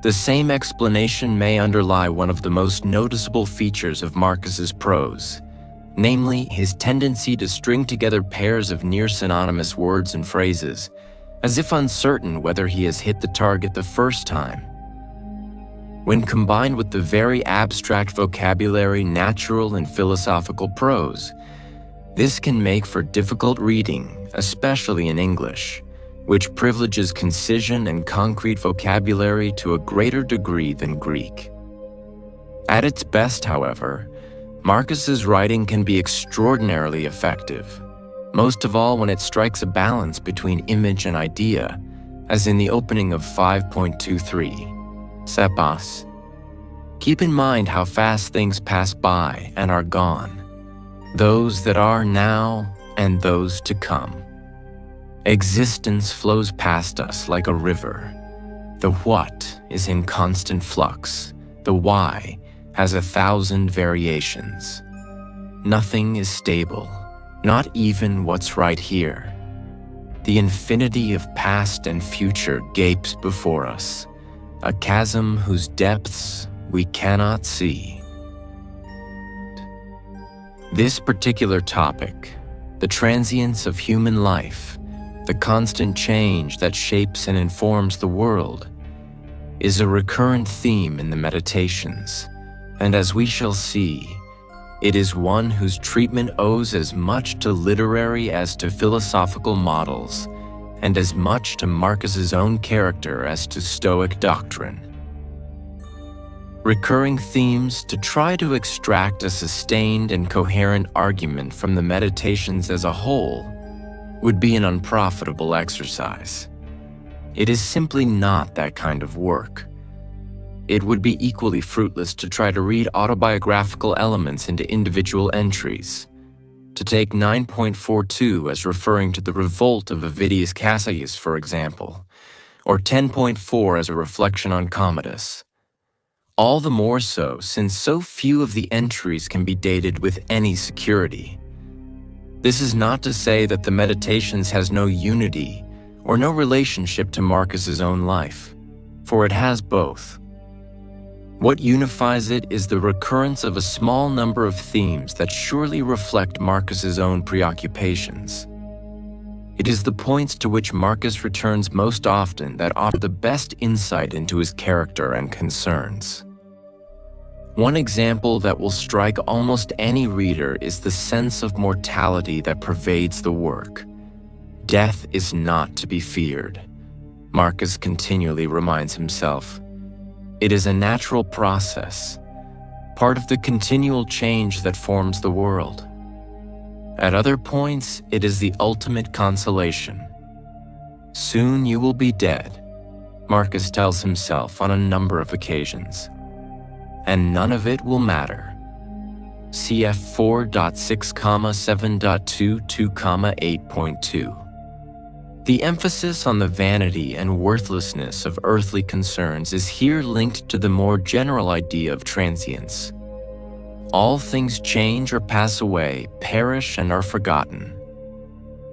The same explanation may underlie one of the most noticeable features of Marcus's prose, namely his tendency to string together pairs of near-synonymous words and phrases, as if uncertain whether he has hit the target the first time. When combined with the very abstract vocabulary natural in philosophical prose, this can make for difficult reading, especially in English, which privileges concision and concrete vocabulary to a greater degree than Greek. At its best, however, Marcus's writing can be extraordinarily effective, most of all when it strikes a balance between image and idea, as in the opening of 5.23. Sepas. Keep in mind how fast things pass by and are gone, those that are now and those to come. Existence flows past us like a river. The what is in constant flux, the why has 1,000 variations. Nothing is stable, not even what's right here. The infinity of past and future gapes before us, a chasm whose depths we cannot see. This particular topic, the transience of human life, the constant change that shapes and informs the world, is a recurrent theme in the Meditations, and as we shall see, it is one whose treatment owes as much to literary as to philosophical models, and as much to Marcus's own character as to Stoic doctrine. Recurring themes to try to extract a sustained and coherent argument from the Meditations as a whole would be an unprofitable exercise. It is simply not that kind of work. It would be equally fruitless to try to read autobiographical elements into individual entries. To take 9.42 as referring to the revolt of Avidius Cassius, for example, or 10.4 as a reflection on Commodus. All the more so since so few of the entries can be dated with any security. This is not to say that the Meditations has no unity or no relationship to Marcus's own life, for it has both. What unifies it is the recurrence of a small number of themes that surely reflect Marcus's own preoccupations. It is the points to which Marcus returns most often that offer the best insight into his character and concerns. One example that will strike almost any reader is the sense of mortality that pervades the work. Death is not to be feared, Marcus continually reminds himself. It is a natural process, part of the continual change that forms the world. At other points, it is the ultimate consolation. Soon you will be dead, Marcus tells himself on a number of occasions. And none of it will matter. Cf 4.6,7.22,8.2. The emphasis on the vanity and worthlessness of earthly concerns is here linked to the more general idea of transience. All things change or pass away, perish and are forgotten.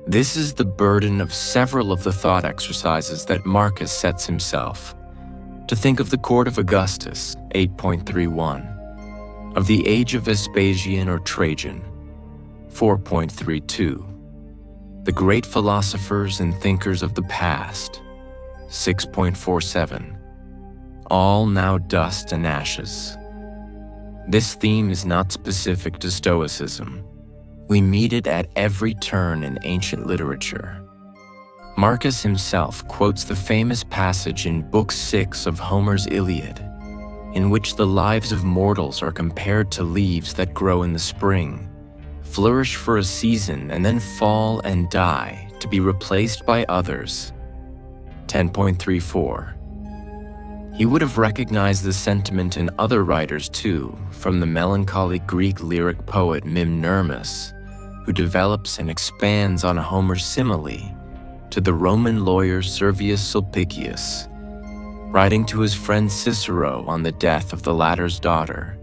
This is the burden of several of the thought exercises that Marcus sets himself. To think of the court of Augustus, 8.31, of the age of Vespasian or Trajan, 4.32, the great philosophers and thinkers of the past, 6.47, all now dust and ashes. This theme is not specific to Stoicism. We meet it at every turn in ancient literature. Marcus himself quotes the famous passage in Book 6 of Homer's Iliad, in which the lives of mortals are compared to leaves that grow in the spring, flourish for a season and then fall and die to be replaced by others. 10.34. He would have recognized the sentiment in other writers too, from the melancholy Greek lyric poet Mimnermus, who develops and expands on Homer's simile, to the Roman lawyer Servius Sulpicius, writing to his friend Cicero on the death of the latter's daughter.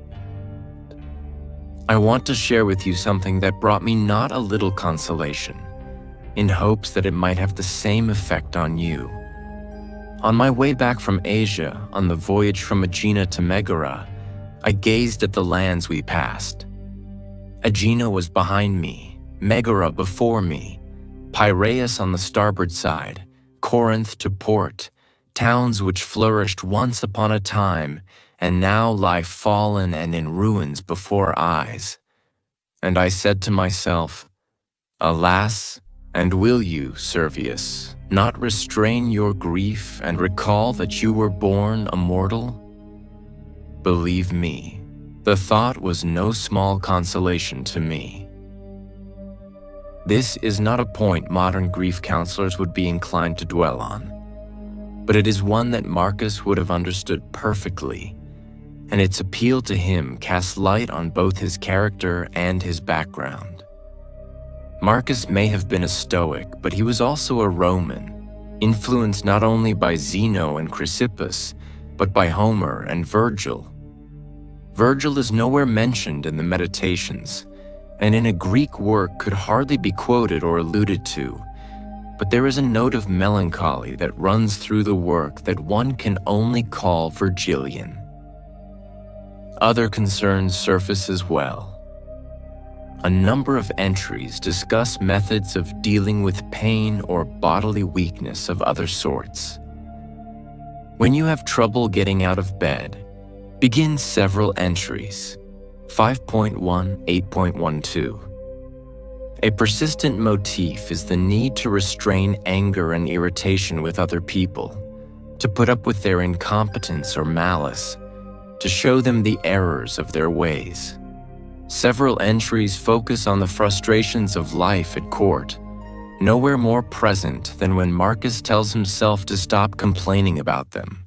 I want to share with you something that brought me not a little consolation, in hopes that it might have the same effect on you. On my way back from Asia, on the voyage from Aegina to Megara, I gazed at the lands we passed. Aegina was behind me, Megara before me, Piraeus on the starboard side, Corinth to port, towns which flourished once upon a time and now lie fallen and in ruins before our eyes. And I said to myself, alas, and will you, Servius, not restrain your grief and recall that you were born a mortal? Believe me, the thought was no small consolation to me. This is not a point modern grief counselors would be inclined to dwell on, but it is one that Marcus would have understood perfectly, and its appeal to him casts light on both his character and his background. Marcus may have been a Stoic, but he was also a Roman, influenced not only by Zeno and Chrysippus, but by Homer and Virgil. Virgil is nowhere mentioned in the Meditations, and in a Greek work could hardly be quoted or alluded to, but there is a note of melancholy that runs through the work that one can only call Virgilian. Other concerns surface as well. A number of entries discuss methods of dealing with pain or bodily weakness of other sorts. When you have trouble getting out of bed, begin several entries. 5.1, 8.12. A persistent motif is the need to restrain anger and irritation with other people, to put up with their incompetence or malice, to show them the errors of their ways. Several entries focus on the frustrations of life at court, nowhere more present than when Marcus tells himself to stop complaining about them.